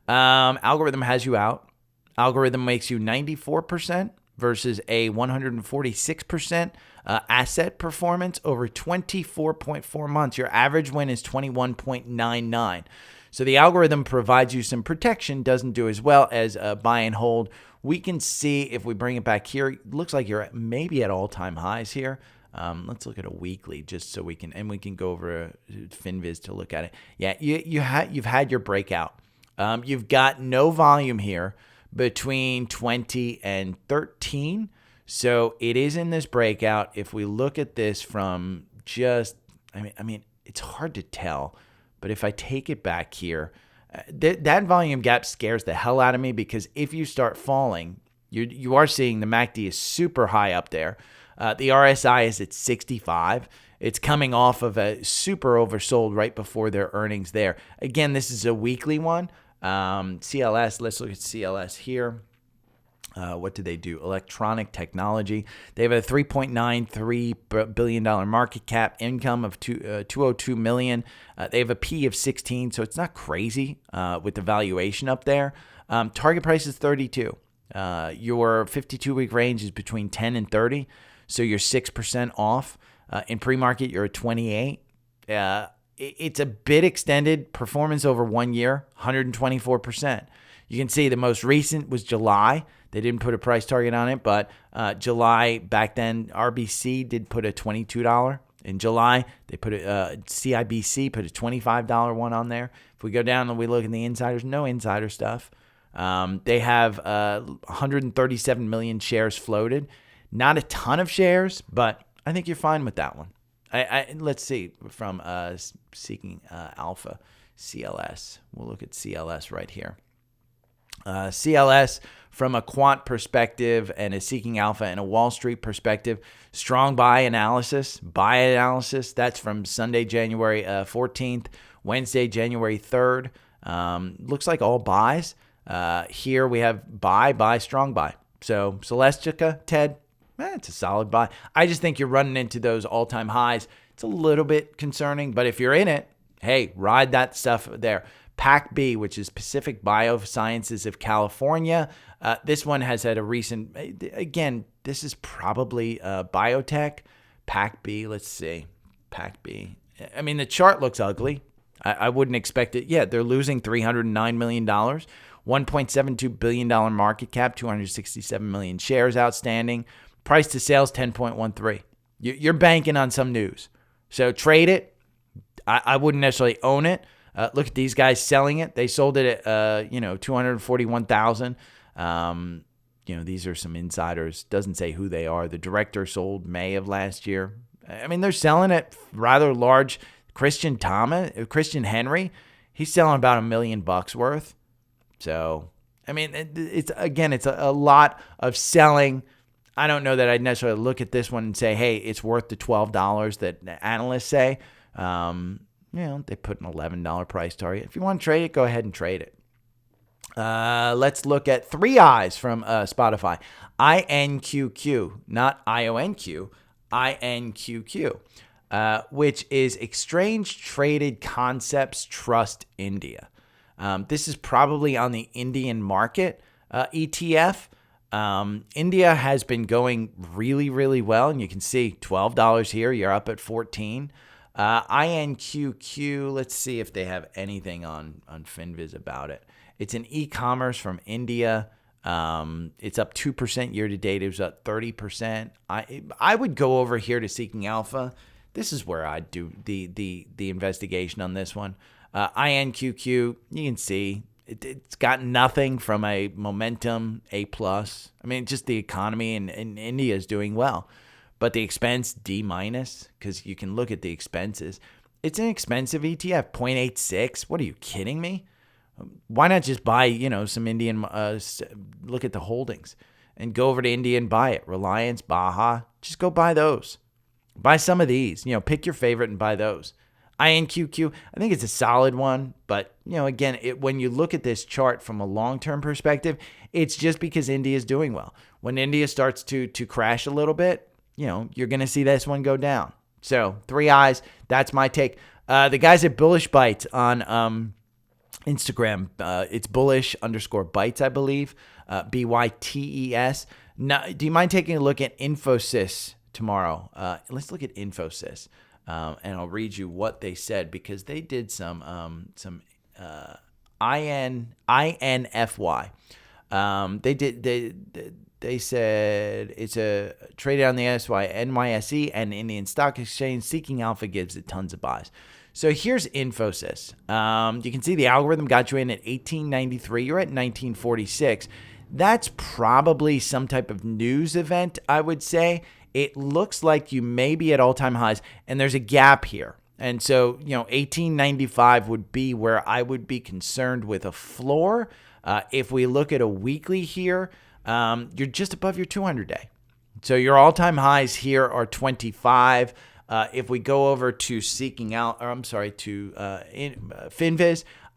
Algorithm has you out. Algorithm makes you 94% versus a 146% asset performance over 24.4 months. Your average win is 21.99. So the algorithm provides you some protection, doesn't do as well as buy and hold. We can see if we bring it back here, it looks like you're maybe at all-time highs here. Let's look at a weekly just so we can go over FinViz to look at it. Yeah, you've had your breakout. You've got no volume here between 20 and 13. So it is in this breakout. If we look at this from just, I mean, it's hard to tell, but if I take it back here, that volume gap scares the hell out of me, because if you start falling, you are seeing the MACD is super high up there. The RSI is at 65. It's coming off of a super oversold right before their earnings there. Again, this is a weekly one. CLS, let's look at CLS here. What do they do? Electronic technology. They have a $3.93 billion market cap, income of $202 million. They have a P of 16, so it's not crazy with the valuation up there. Target price is 32. Your 52-week range is between 10 and 30, so you're 6% off. In pre-market, you're at 28. It's a bit extended. Performance over 1 year, 124%. You can see the most recent was July. They didn't put a price target on it, but July back then, RBC did put a $22. In July, they put CIBC put a $25 one on there. If we go down and we look at the insiders, no insider stuff. They have 137 million shares floated. Not a ton of shares, but I think you're fine with that one. Let's see from Seeking Alpha, CLS. We'll look at CLS right here. CLS from a quant perspective and a Seeking Alpha and a Wall Street perspective, strong buy analysis. That's from Sunday, January 14th, Wednesday, January 3rd. Looks like all buys. Here we have buy, strong buy. So Celestica, Ted, it's a solid buy. I just think you're running into those all-time highs. It's a little bit concerning, but if you're in it, hey, ride that stuff there. PACB, which is Pacific Biosciences of California. This one has had a recent, again, this is probably biotech. PACB, let's see. PACB. I mean, the chart looks ugly. I wouldn't expect it. Yeah, they're losing $309 million, $1.72 billion market cap, 267 million shares outstanding. Price to sales, 10.13. You're banking on some news. So trade it. I wouldn't necessarily own it. Look at these guys selling it. They sold it at, $241,000. These are some insiders. Doesn't say who they are. The director sold May of last year. I mean, they're selling it rather large. Christian Henry, he's selling about $1 million worth. So, I mean, it's a lot of selling. I don't know that I'd necessarily look at this one and say, hey, it's worth the $12 that analysts say. They put an $11 price target. If you want to trade it, go ahead and trade it. Let's look at 3 I's from Spotify. INQQ, not IONQ, INQQ, which is Exchange Traded Concepts Trust India. This is probably on the Indian market ETF. India has been going really, really well, and you can see $12 here. You're up at 14. INQQ, let's see if they have anything on FinViz about it. It's an e-commerce from India. It's up 2% year to date. It was up 30%. I would go over here to Seeking Alpha. This is where I'd do the investigation on this one. INQQ, you can see it's got nothing from a momentum A+. I mean, just the economy in India is doing well. But the expense, D-, because you can look at the expenses. It's an expensive ETF, 0.86. What are you kidding me? Why not just buy, some Indian, look at the holdings and go over to India and buy it. Reliance, Baja, just go buy those. Buy some of these, pick your favorite and buy those. INQQ, I think it's a solid one, but again, when you look at this chart from a long-term perspective, it's just because India is doing well. When India starts to crash a little bit, you're going to see this one go down. So 3 eyes, that's my take. The guys at Bullish Bytes on Instagram, it's bullish_bytes, I believe, BYTES. Now, do you mind taking a look at Infosys tomorrow? Let's look at Infosys, and I'll read you what they said, because they did some INFY. They said it's a traded on the NYSE and Indian Stock Exchange. Seeking Alpha gives it tons of buys. So here's Infosys. You can see the algorithm got you in at 1893. You're at 1946. That's probably some type of news event, I would say. It looks like you may be at all-time highs, and there's a gap here. And so, 1895 would be where I would be concerned with a floor. If we look at a weekly here, you're just above your 200-day. So your all-time highs here are 25. If we go over to Finviz,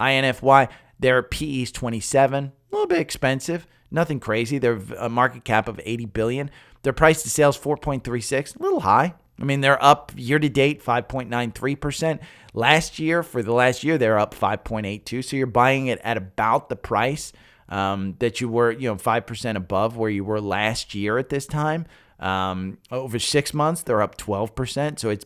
INFY, their PE is 27, a little bit expensive, nothing crazy. Their market cap of 80 billion. Their price to sales 4.36, a little high. I mean, they're up year to date 5.93%. For the last year, they're up 5.82. So you're buying it at about the price that you were, 5% above where you were last year at this time. Over 6 months, they're up 12%. So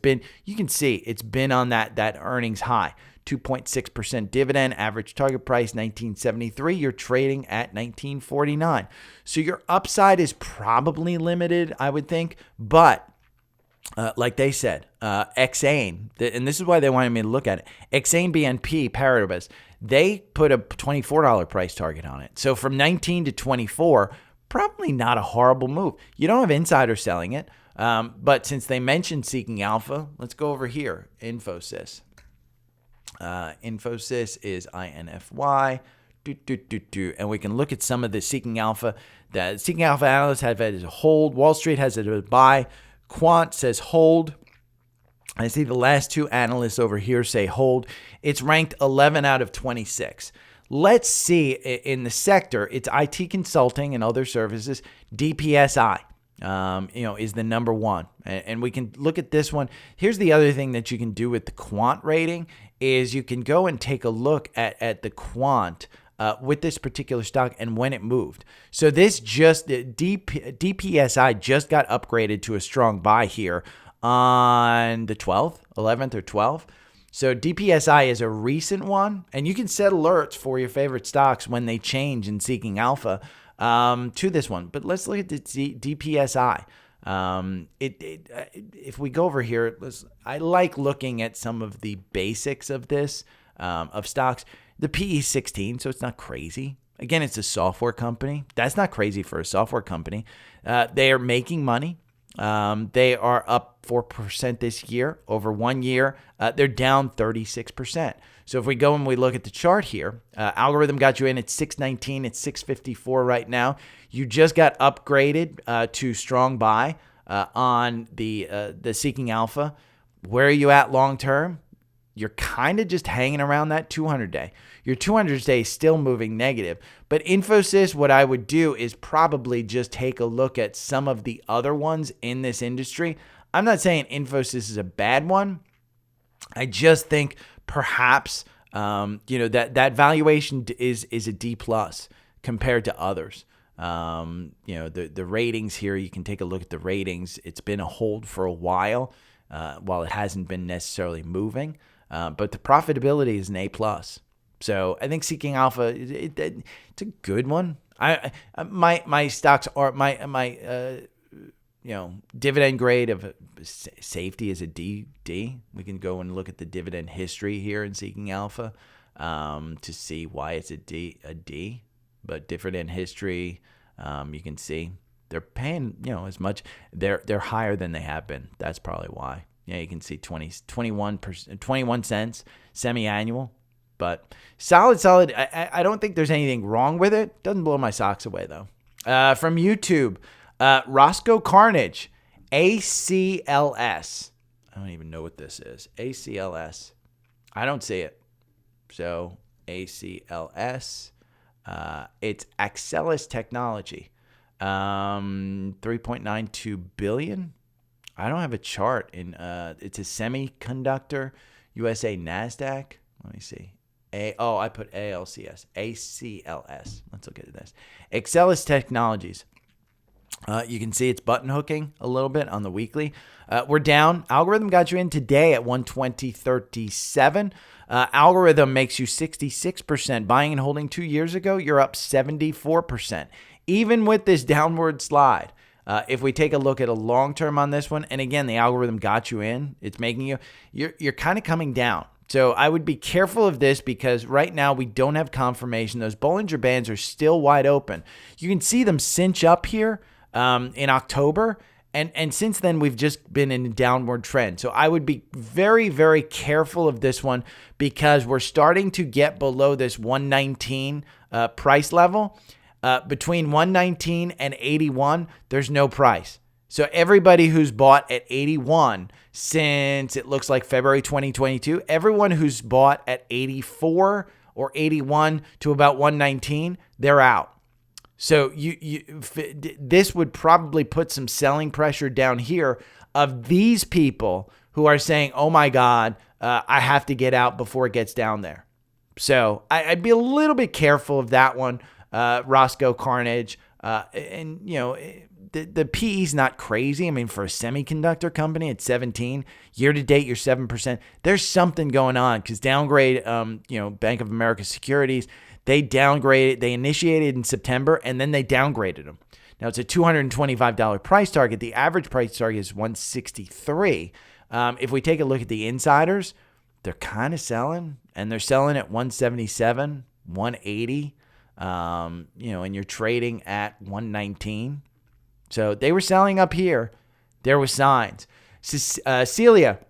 you can see it's been on that earnings high. 2.6% dividend, average target price 1973. You're trading at 1949. So your upside is probably limited, I would think. But like they said, Exane, and this is why they wanted me to look at it. Exane BNP Paribas, they put a $24 price target on it. So from 19 to 24, probably not a horrible move. You don't have insiders selling it. But since they mentioned Seeking Alpha, let's go over here. Infosys. Infosys is INFY. And we can look at some of the Seeking Alpha. The Seeking Alpha analysts have it as a hold. Wall Street has it as a buy. Quant says hold. I see the last two analysts over here say hold. It's ranked 11 out of 26. Let's see in the sector. It's IT consulting and other services. DPSI, is the number one. And we can look at this one. Here's the other thing that you can do with the quant rating is you can go and take a look at the quant with this particular stock and when it moved. So DPSI just got upgraded to a strong buy here on the 12th, 11th or 12th. So DPSI is a recent one, and you can set alerts for your favorite stocks when they change in Seeking Alpha to this one. But let's look at the DPSI. If we go over here, I like looking at some of the basics of this, of stocks. The PE is 16, so it's not crazy. Again, it's a software company. That's not crazy for a software company. They are making money. They are up 4% this year. Over 1 year, they're down 36%. So if we go and we look at the chart here, algorithm got you in at 619. It's 654 right now. You just got upgraded to strong buy on the Seeking Alpha. Where are you at long term? You're kind of just hanging around that 200-day. Your 200-day is still moving negative. But Infosys, what I would do is probably just take a look at some of the other ones in this industry. I'm not saying Infosys is a bad one. I just think perhaps that valuation is a D plus compared to others. The ratings here, you can take a look at the ratings. It's been a hold for a while it hasn't been necessarily moving. But the profitability is an A plus. So I think Seeking Alpha, it's a good one. My stocks are my dividend grade of safety is a D. We can go and look at the dividend history here in Seeking Alpha to see why it's a D. But dividend history, you can see they're paying as much. They're higher than they have been. That's probably why. Yeah, you can see 21 cents semi-annual, but solid. I don't think there's anything wrong with it. Doesn't blow my socks away though. From YouTube, Roscoe Carnage, ACLS. I don't even know what this is. ACLS. I don't see it. So ACLS, it's Axcelis Technology, 3.92 billion. I don't have a chart in. It's a semiconductor, USA Nasdaq. Let me see. I put ALCS, ACLS. Let's look at this. Axcelis Technologies. You can see it's button hooking a little bit on the weekly. We're down. Algorithm got you in today at 120.37. Algorithm makes you 66%. Buying and holding 2 years ago, you're up 74%. Even with this downward slide. If we take a look at a long term on this one, and again, the algorithm got you in. It's making you're kind of coming down. So I would be careful of this because right now we don't have confirmation. Those Bollinger Bands are still wide open. You can see them cinch up here in October. And since then, we've just been in a downward trend. So I would be very, very careful of this one because we're starting to get below this 119 price level. Between 119 and 81, there's no price. So everybody who's bought at 81 since it looks like February 2022, everyone who's bought at 84 or 81 to about 119, they're out. So this would probably put some selling pressure down here of these people who are saying, oh my God, I have to get out before it gets down there. So I'd be a little bit careful of that one. Roscoe Carnage, and the PE is not crazy. I mean, for a semiconductor company at 17, year to date, you're 7%. There's something going on because downgrade, Bank of America Securities, they downgraded, they initiated in September and then they downgraded them. Now it's a $225 price target. The average price target is 163. If we take a look at the insiders, they're kind of selling and they're selling at 177, 180. And you're trading at 119. So they were selling up here. There were signs. Celia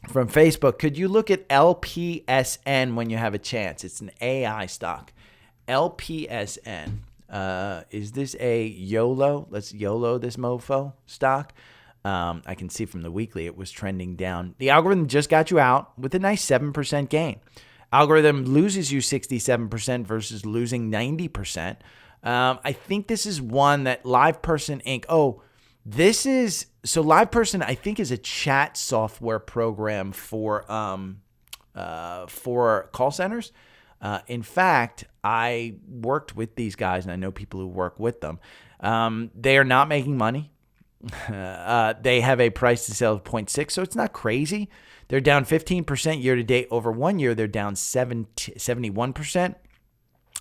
from Facebook, could you look at LPSN when you have a chance? It's an AI stock. LPSN. Is this a YOLO? Let's YOLO this mofo stock. I can see from the weekly it was trending down. The algorithm just got you out with a nice 7% gain. Algorithm loses you 67% versus losing 90%. I think this is one that LivePerson Inc. LivePerson, I think, is a chat software program for call centers. In fact, I worked with these guys, and I know people who work with them. They are not making money. They have a price to sell of 0.6, so it's not crazy. They're down 15% year to date. Over 1 year, they're down 71%.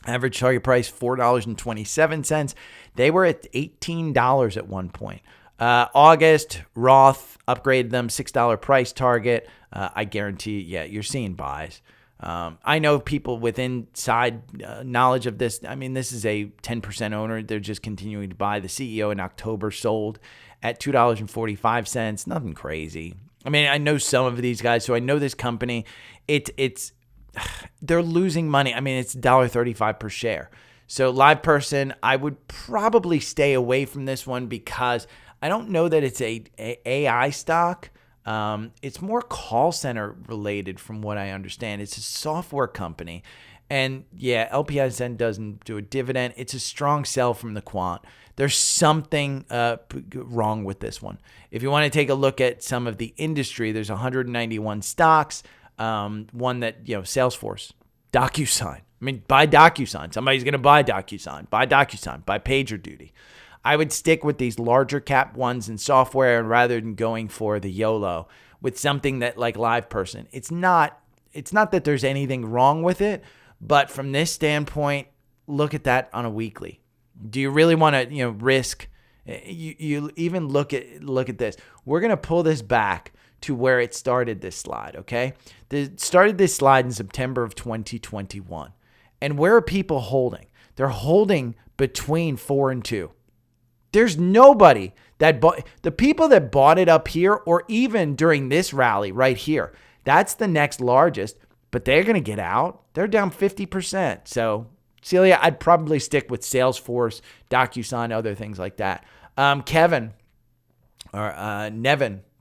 Average target price, $4.27. They were at $18 at one point. August, Roth upgraded them, $6 price target. I guarantee, you're seeing buys. I know people with inside knowledge of this. I mean, this is a 10% owner. They're just continuing to buy. The CEO in October sold at $2.45. Nothing crazy. I mean, I know some of these guys, so I know this company. They're losing money. I mean, it's $1.35 per share. So LivePerson, I would probably stay away from this one because I don't know that it's a AI stock. It's more call center related from what I understand. It's a software company. And LPSN doesn't do a dividend. It's a strong sell from the quant. There's something wrong with this one. If you want to take a look at some of the industry, there's 191 stocks. One that, Salesforce, DocuSign. I mean, buy DocuSign. Somebody's going to buy DocuSign. Buy DocuSign. Buy PagerDuty. I would stick with these larger cap ones in software and rather than going for the YOLO with something that like LivePerson. It's not that there's anything wrong with it, but from this standpoint, look at that on a weekly. Do you really want to, risk? You even look at this. We're going to pull this back to where it started this slide, okay? It started this slide in September of 2021. And where are people holding? They're holding between 4 and 2. There's nobody that bought, the people that bought it up here or even during this rally right here, that's the next largest, but they're going to get out. They're down 50%. So, Celia, I'd probably stick with Salesforce, DocuSign, other things like that. Nevin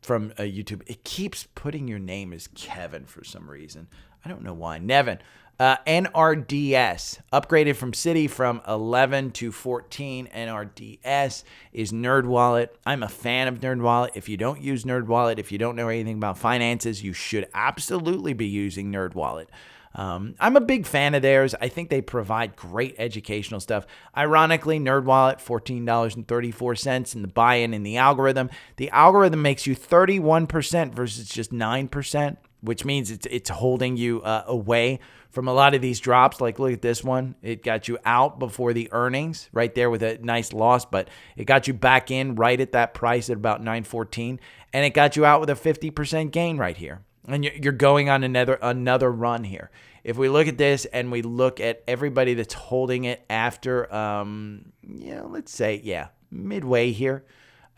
from YouTube. It keeps putting your name as Kevin for some reason. I don't know why. Nevin. NRDS upgraded from Citi from 11 to 14. NRDS is NerdWallet. I'm a fan of NerdWallet. If you don't use NerdWallet, if you don't know anything about finances, you should absolutely be using NerdWallet. I'm a big fan of theirs. I think they provide great educational stuff. Ironically, NerdWallet, $14.34 in the buy-in in the algorithm. The algorithm makes you 31% versus just 9%, which means it's holding you away from a lot of these drops. Like, look at this one. It got you out before the earnings right there with a nice loss, but it got you back in right at that price at about $9.14, and it got you out with a 50% gain right here. And you're going on another run here. If we look at this and we look at everybody that's holding it after, let's say, midway here,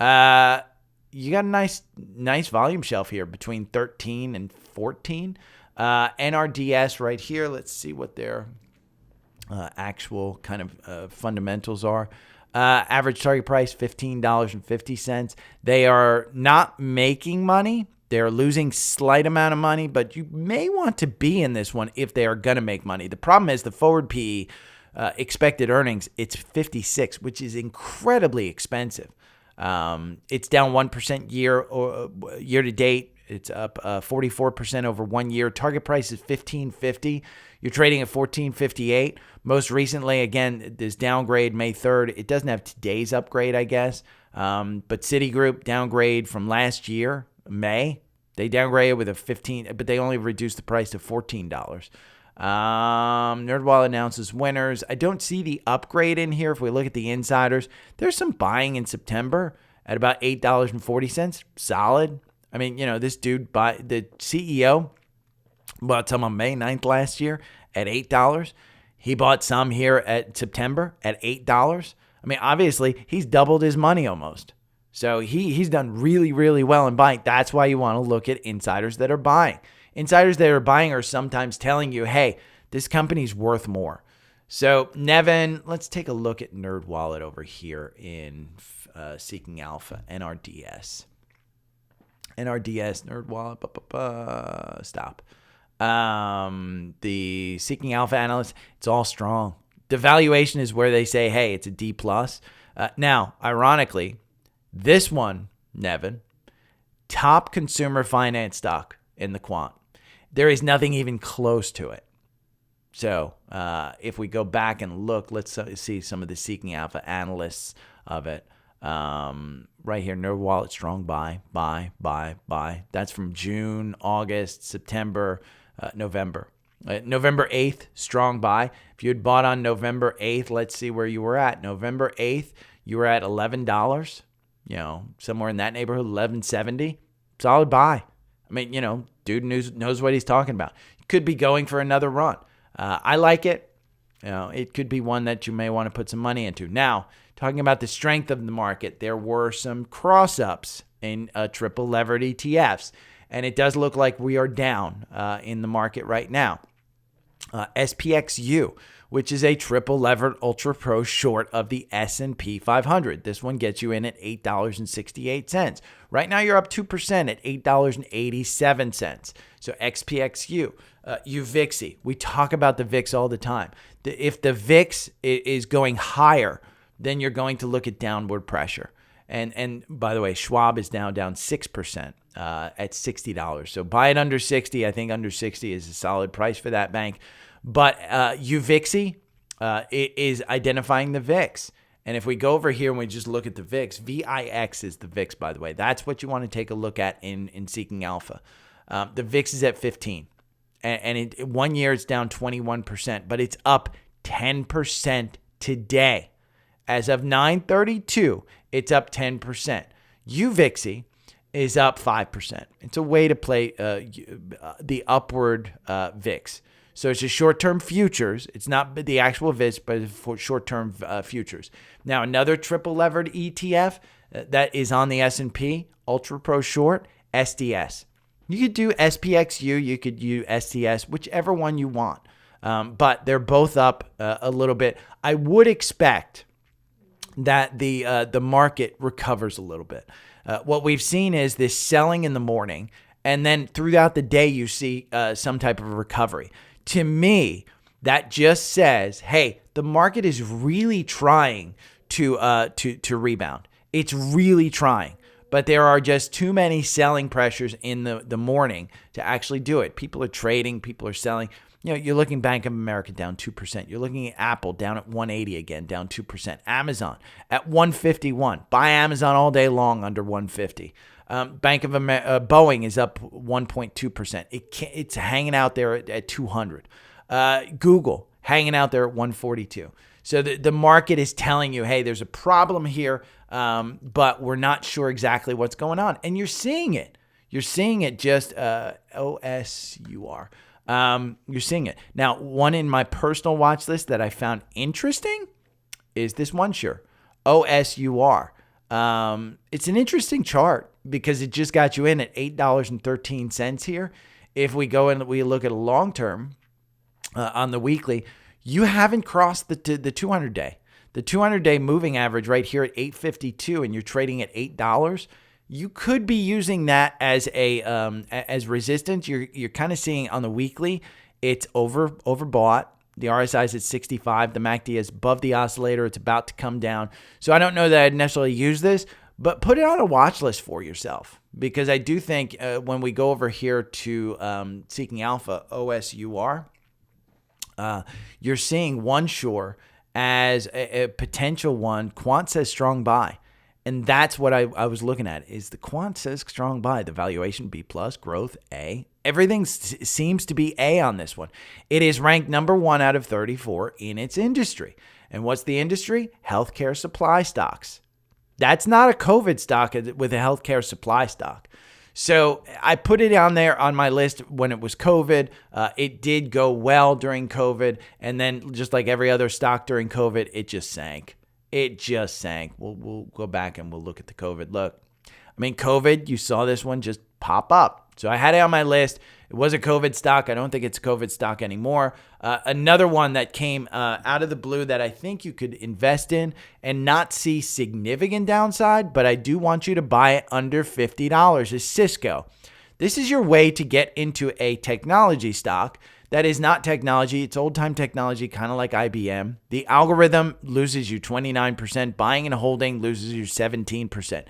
you got a nice volume shelf here between 13 and 14. NRDS right here. Let's see what their actual kind of fundamentals are. Average target price, $15.50. They are not making money. They're losing slight amount of money, but you may want to be in this one if they are going to make money. The problem is the forward PE, expected earnings, it's 56, which is incredibly expensive. It's down 1% year to date. It's up 44% over 1 year. Target price is $15.50. You're trading at $14.58. Most recently, again, this downgrade May 3rd. It doesn't have today's upgrade, I guess. But Citigroup downgrade from last year, May. They downgraded with a 15, but they only reduced the price to $14. NerdWallet announces winners. I don't see the upgrade in here. If we look at the insiders, there's some buying in September at about $8.40. Solid. I mean, this dude, the CEO, bought some on May 9th last year at $8. He bought some here at September at $8. I mean, obviously, he's doubled his money almost. So he's done really, really well in buying. That's why you want to look at insiders that are buying. Insiders that are buying are sometimes telling you, hey, this company's worth more. So Nevin, let's take a look at NerdWallet over here in Seeking Alpha, NRDS. NRDS, NerdWallet, stop. The Seeking Alpha analyst, it's all strong. The valuation is where they say, hey, it's a D+. Now, ironically, this one, Nevin, top consumer finance stock in the quant. There is nothing even close to it. So if we go back and look, let's see some of the Seeking Alpha analysts of it. Right here, NerdWallet, strong buy. That's from June, August, September, November. November 8th, strong buy. If you had bought on November 8th, let's see where you were at. November 8th, you were at $11. Somewhere in that neighborhood, $11.70. Solid buy. I mean, dude knows what he's talking about. Could be going for another run. I like it. It could be one that you may want to put some money into. Now, talking about the strength of the market, there were some cross-ups in triple levered ETFs, and it does look like we are down in the market right now. SPXU, which is a triple levered ultra pro short of the S&P 500. This one gets you in at $8.68. Right now you're up 2% at $8.87. So XPXU, UVIXY. We talk about the VIX all the time. If the VIX is going higher, then you're going to look at downward pressure. And by the way, Schwab is now down 6% at $60. So buy it under 60. I think under 60 is a solid price for that bank. But UVIXY is identifying the VIX. And if we go over here and we just look at the VIX, VIX is the VIX, by the way. That's what you want to take a look at in Seeking Alpha. The VIX is at 15. And in 1 year, it's down 21%. But it's up 10% today. As of 9/32, it's up 10%. UVIXY is up 5%. It's a way to play the upward VIX. So it's just short-term futures. It's not the actual VIX, but for short-term futures. Now, another triple-levered ETF that is on the S&P, Ultra Pro Short, SDS. You could do SPXU, you could do SDS, whichever one you want. But they're both up a little bit. I would expect that the market recovers a little bit. What we've seen is this selling in the morning, and then throughout the day, you see some type of recovery. To me, that just says, hey, the market is really trying to rebound. It's really trying. But there are just too many selling pressures in the morning to actually do it. People are trading. People are selling. You're looking Bank of America down 2%. You're looking at Apple down at 180 again, down 2%. Amazon at 151. Buy Amazon all day long under 150. Boeing is up 1.2%. It's hanging out there at 200. Google hanging out there at 142. So the market is telling you, hey, there's a problem here, but we're not sure exactly what's going on. And you're seeing it. You're seeing it just OSUR. You're seeing it. Now, one in my personal watch list that I found interesting is this OneSure, OSUR. It's an interesting chart because it just got you in at $8.13 here. If we go and we look at a long term on the weekly, you haven't crossed the 200-day. The 200-day moving average right here at 852, and you're trading at $8. You could be using that as as resistance. You're kind of seeing on the weekly, it's overbought. The RSI is at 65. The MACD is above the oscillator. It's about to come down. So I don't know that I'd necessarily use this, but put it on a watch list for yourself, because I do think when we go over here to Seeking Alpha, OSUR, you're seeing OneSure as a potential one. Quant says strong buy. And that's what I was looking at, is the quant says strong buy. The valuation B+, growth A. Everything seems to be A on this one. It is ranked number 1 out of 34 in its industry. And what's the industry? Healthcare supply stocks. That's not a COVID stock with a healthcare supply stock. So I put it on there on my list when it was COVID. It did go well during COVID. And then just like every other stock during COVID, it just sank. It just sank. We'll go back and we'll look at the COVID. Look, I mean, COVID, you saw this one just pop up. So I had it on my list. It was a COVID stock. I don't think it's a COVID stock anymore. Another one that came out of the blue that I think you could invest in and not see significant downside, but I do want you to buy it under $50 is Cisco. This is your way to get into a technology stock that is not technology. It's old-time technology, kind of like IBM. The algorithm loses you 29%. Buying and holding loses you 17%.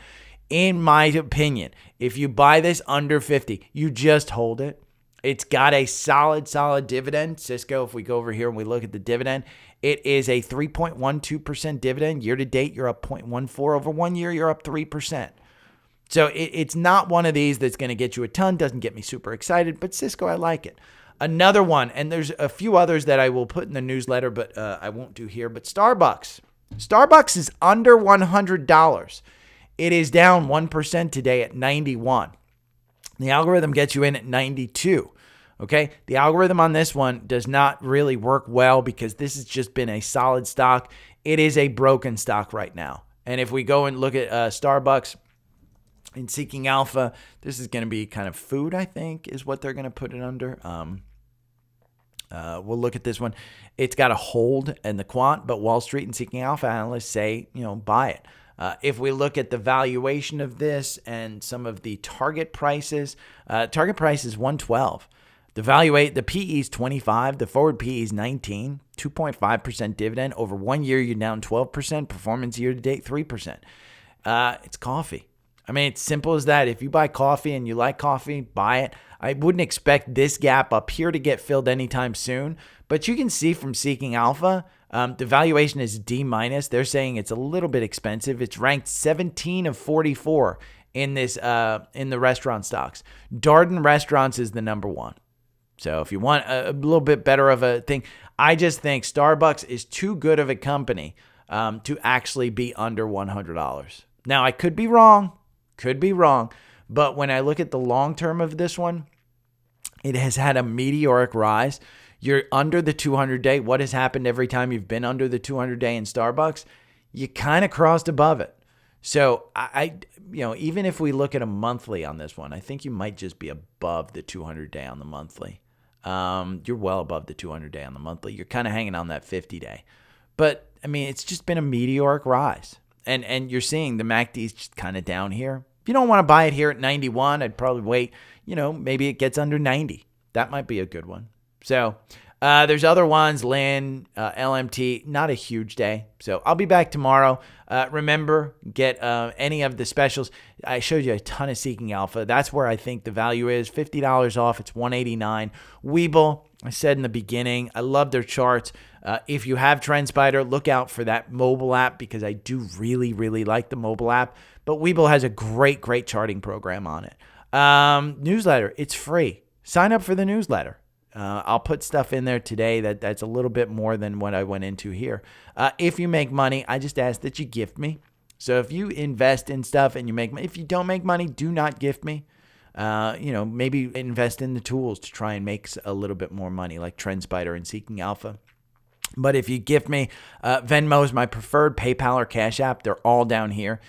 In my opinion, if you buy this under 50, you just hold it. It's got a solid dividend. Cisco, if we go over here and we look at the dividend, it is a 3.12% dividend. Year to date, you're up 0.14. Over 1 year, you're up 3%. So it's not one of these that's going to get you a ton. Doesn't get me super excited, but Cisco, I like it. Another one, and there's a few others that I will put in the newsletter, but I won't do here, but Starbucks. Starbucks is under $100. It is down 1% today at 91. The algorithm gets you in at 92. Okay, the algorithm on this one does not really work well because this has just been a solid stock. It is a broken stock right now. And if we go and look at Starbucks in Seeking Alpha, this is going to be kind of food, I think, is what they're going to put it under. We'll look at this one. It's got a hold in the quant, but Wall Street and Seeking Alpha analysts say, buy it. If we look at the valuation of this and some of the target prices, target price is 112. The PE is 25. The forward PE is 19. 2.5% dividend. Over 1 year, you're down 12%. Performance year to date, 3%. It's coffee. I mean, it's simple as that. If you buy coffee and you like coffee, buy it. I wouldn't expect this gap up here to get filled anytime soon. But you can see from Seeking Alpha, the valuation is D-. They're saying it's a little bit expensive. It's ranked 17 of 44 in this in the restaurant stocks. Darden Restaurants is the number 1. So if you want a little bit better of a thing, I just think Starbucks is too good of a company to actually be under $100. Now, I could be wrong. But when I look at the long term of this one, it has had a meteoric rise. You're under the 200-day. What has happened every time you've been under the 200-day in Starbucks? You kind of crossed above it. So I even if we look at a monthly on this one, I think you might just be above the 200-day on the monthly. You're well above the 200-day on the monthly. You're kind of hanging on that 50-day. But, I mean, it's just been a meteoric rise. And you're seeing the MACD is just kind of down here. If you don't want to buy it here at 91, I'd probably wait, maybe it gets under 90. That might be a good one. So there's other ones, Lin, LMT, not a huge day. So I'll be back tomorrow. Remember, get any of the specials. I showed you a ton of Seeking Alpha. That's where I think the value is. $50 off. It's $189. Webull, I said in the beginning, I love their charts. If you have TrendSpider, look out for that mobile app because I do really, really like the mobile app. But Webull has a great, great charting program on it. Newsletter, it's free. Sign up for the newsletter. I'll put stuff in there today that's a little bit more than what I went into here. If you make money, I just ask that you gift me. So if you invest in stuff and you make money, if you don't make money, do not gift me. Maybe invest in the tools to try and make a little bit more money, like TrendSpider and Seeking Alpha. But if you gift me, Venmo is my preferred, PayPal or Cash App. They're all down here.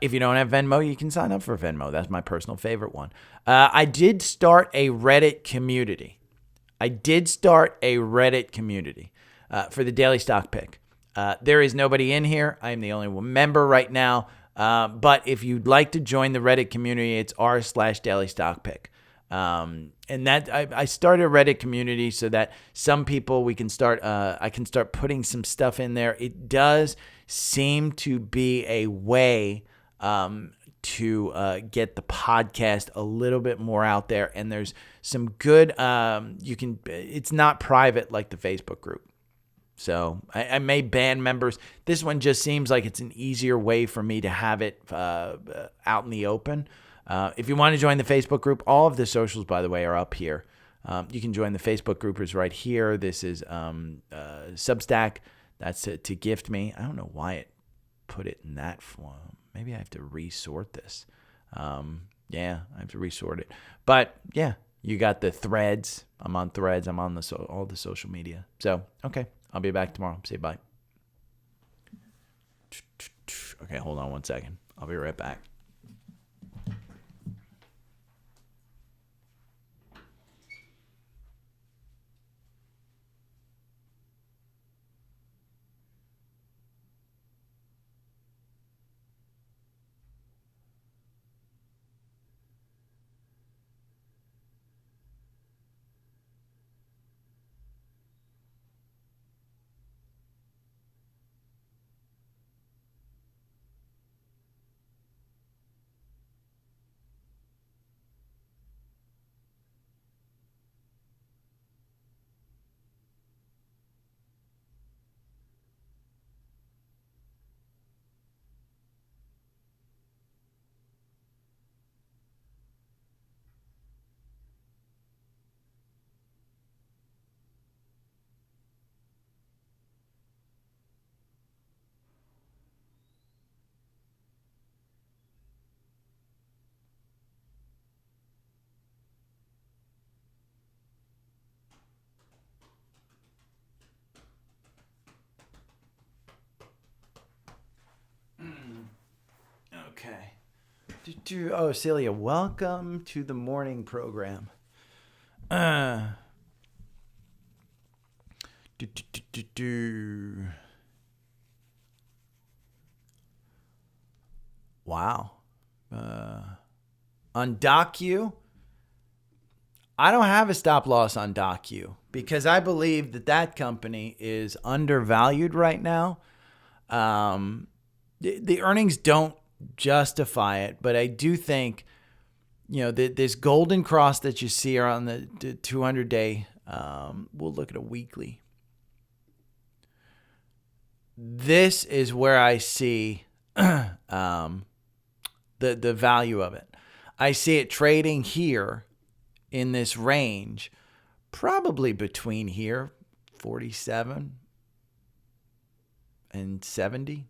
If you don't have Venmo, you can sign up for Venmo. That's my personal favorite one. I did start a Reddit community. For the daily stock pick. There is nobody in here. I am the only member right now. But if you'd like to join the Reddit community, it's r/daily stock pick. And that I started a Reddit community so that some people I can start putting some stuff in there. It does seem to be a way to get the podcast a little bit more out there. And there's some good, it's not private like the Facebook group. So I may ban members. This one just seems like it's an easier way for me to have it out in the open. If you want to join the Facebook group, all of the socials, by the way, are up here. You can join the Facebook group is right here. This is Substack. That's to gift me. I don't know why it put it in that form. Maybe I have to resort this. Yeah, I have to resort it. But yeah, you got the threads. I'm on threads. I'm on all the social media. So, okay, I'll be back tomorrow. Say bye. Okay, hold on one second. I'll be right back. Okay. Oh, Celia, welcome to the morning program. Wow. On DocU, I don't have a stop loss on DocU because I believe that company is undervalued right now. The earnings don't justify it, but I do think, this golden cross that you see around the 200-day, we'll look at a weekly. This is where I see the value of it. I see it trading here in this range, probably between here, 47 and 70.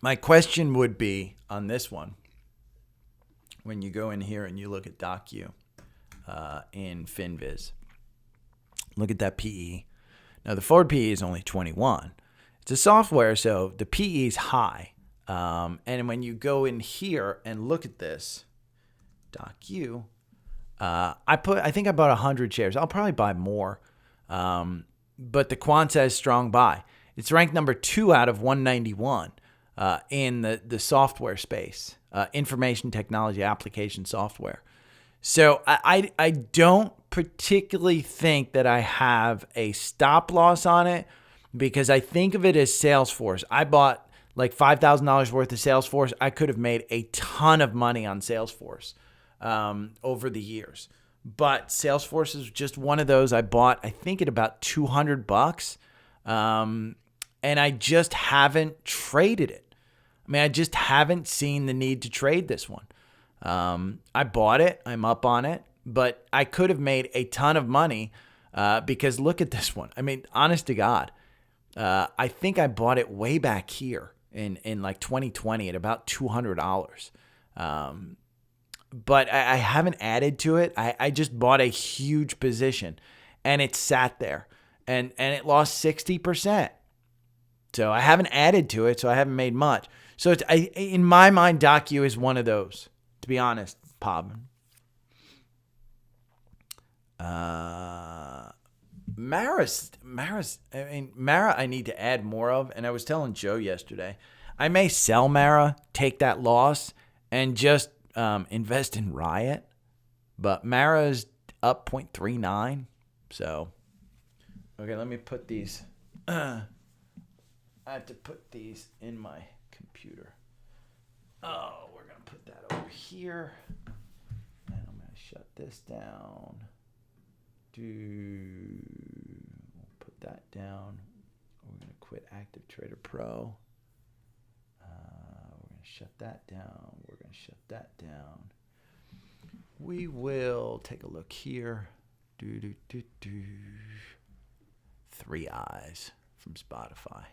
My question would be on this one, when you go in here and you look at DocU in FinViz, look at that PE. Now, the forward PE is only 21. It's a software, so the PE is high. And when you go in here and look at this, DocU, I think I bought 100 shares. I'll probably buy more. But the quant says strong buy. It's ranked number 2 out of 191. in the software space, information technology application software. So I don't particularly think that I have a stop loss on it because I think of it as Salesforce. I bought like $5,000 worth of Salesforce. I could have made a ton of money on Salesforce over the years. But Salesforce is just one of those I bought, I think, at about $200. And I just haven't traded it. I mean, I just haven't seen the need to trade this one. I bought it. I'm up on it. But I could have made a ton of money because look at this one. I mean, honest to God, I think I bought it way back here in like 2020 at about $200. But I haven't added to it. I just bought a huge position and it sat there and it lost 60%. So I haven't added to it, so I haven't made much. So it's in my mind, DocU is one of those, to be honest, Pob. Mara's, Mara I need to add more of, and I was telling Joe yesterday, I may sell Mara, take that loss, and just invest in Riot, but Mara's up 0.39, so, okay, let me put these, I have to put these in my computer. Oh, we're going to put that over here, and I'm going to shut this down. We'll put that down. We're going to quit Active Trader Pro. We're going to shut that down. We're going to shut that down. We will take a look here. 3 eyes from Spotify.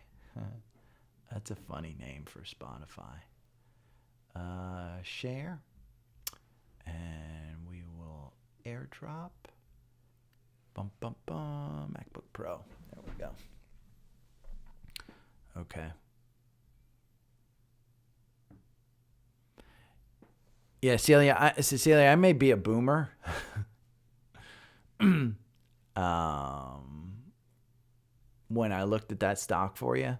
That's a funny name for Spotify. Share. And we will airdrop. MacBook Pro. There we go. Okay. Yeah, Cecilia, I may be a boomer. When I looked at that stock for you,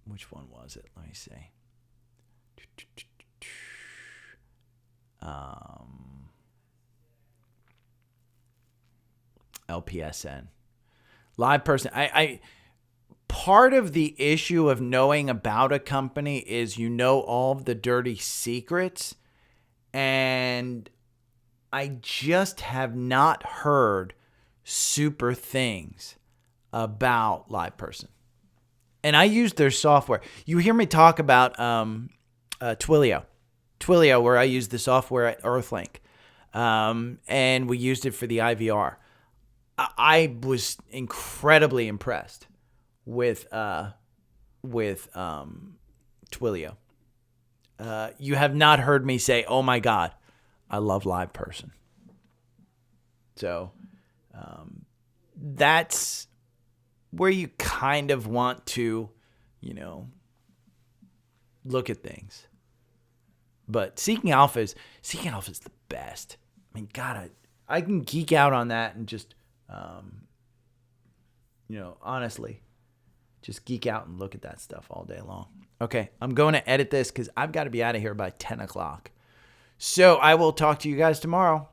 which one was it? Let me see. LPSN. Live person. I part of the issue of knowing about a company is you know all of the dirty secrets, and I just have not heard super things about Live Person. And I use their software. You hear me talk about Twilio, where I use the software at Earthlink, and we used it for the IVR. I was incredibly impressed with Twilio. You have not heard me say, "Oh my God, I love Live Person." So that's where you kind of want to, look at things. But Seeking Alpha is the best. I mean, God, I can geek out on that and just, honestly, just geek out and look at that stuff all day long. Okay, I'm going to edit this because I've got to be out of here by 10 o'clock. So I will talk to you guys tomorrow.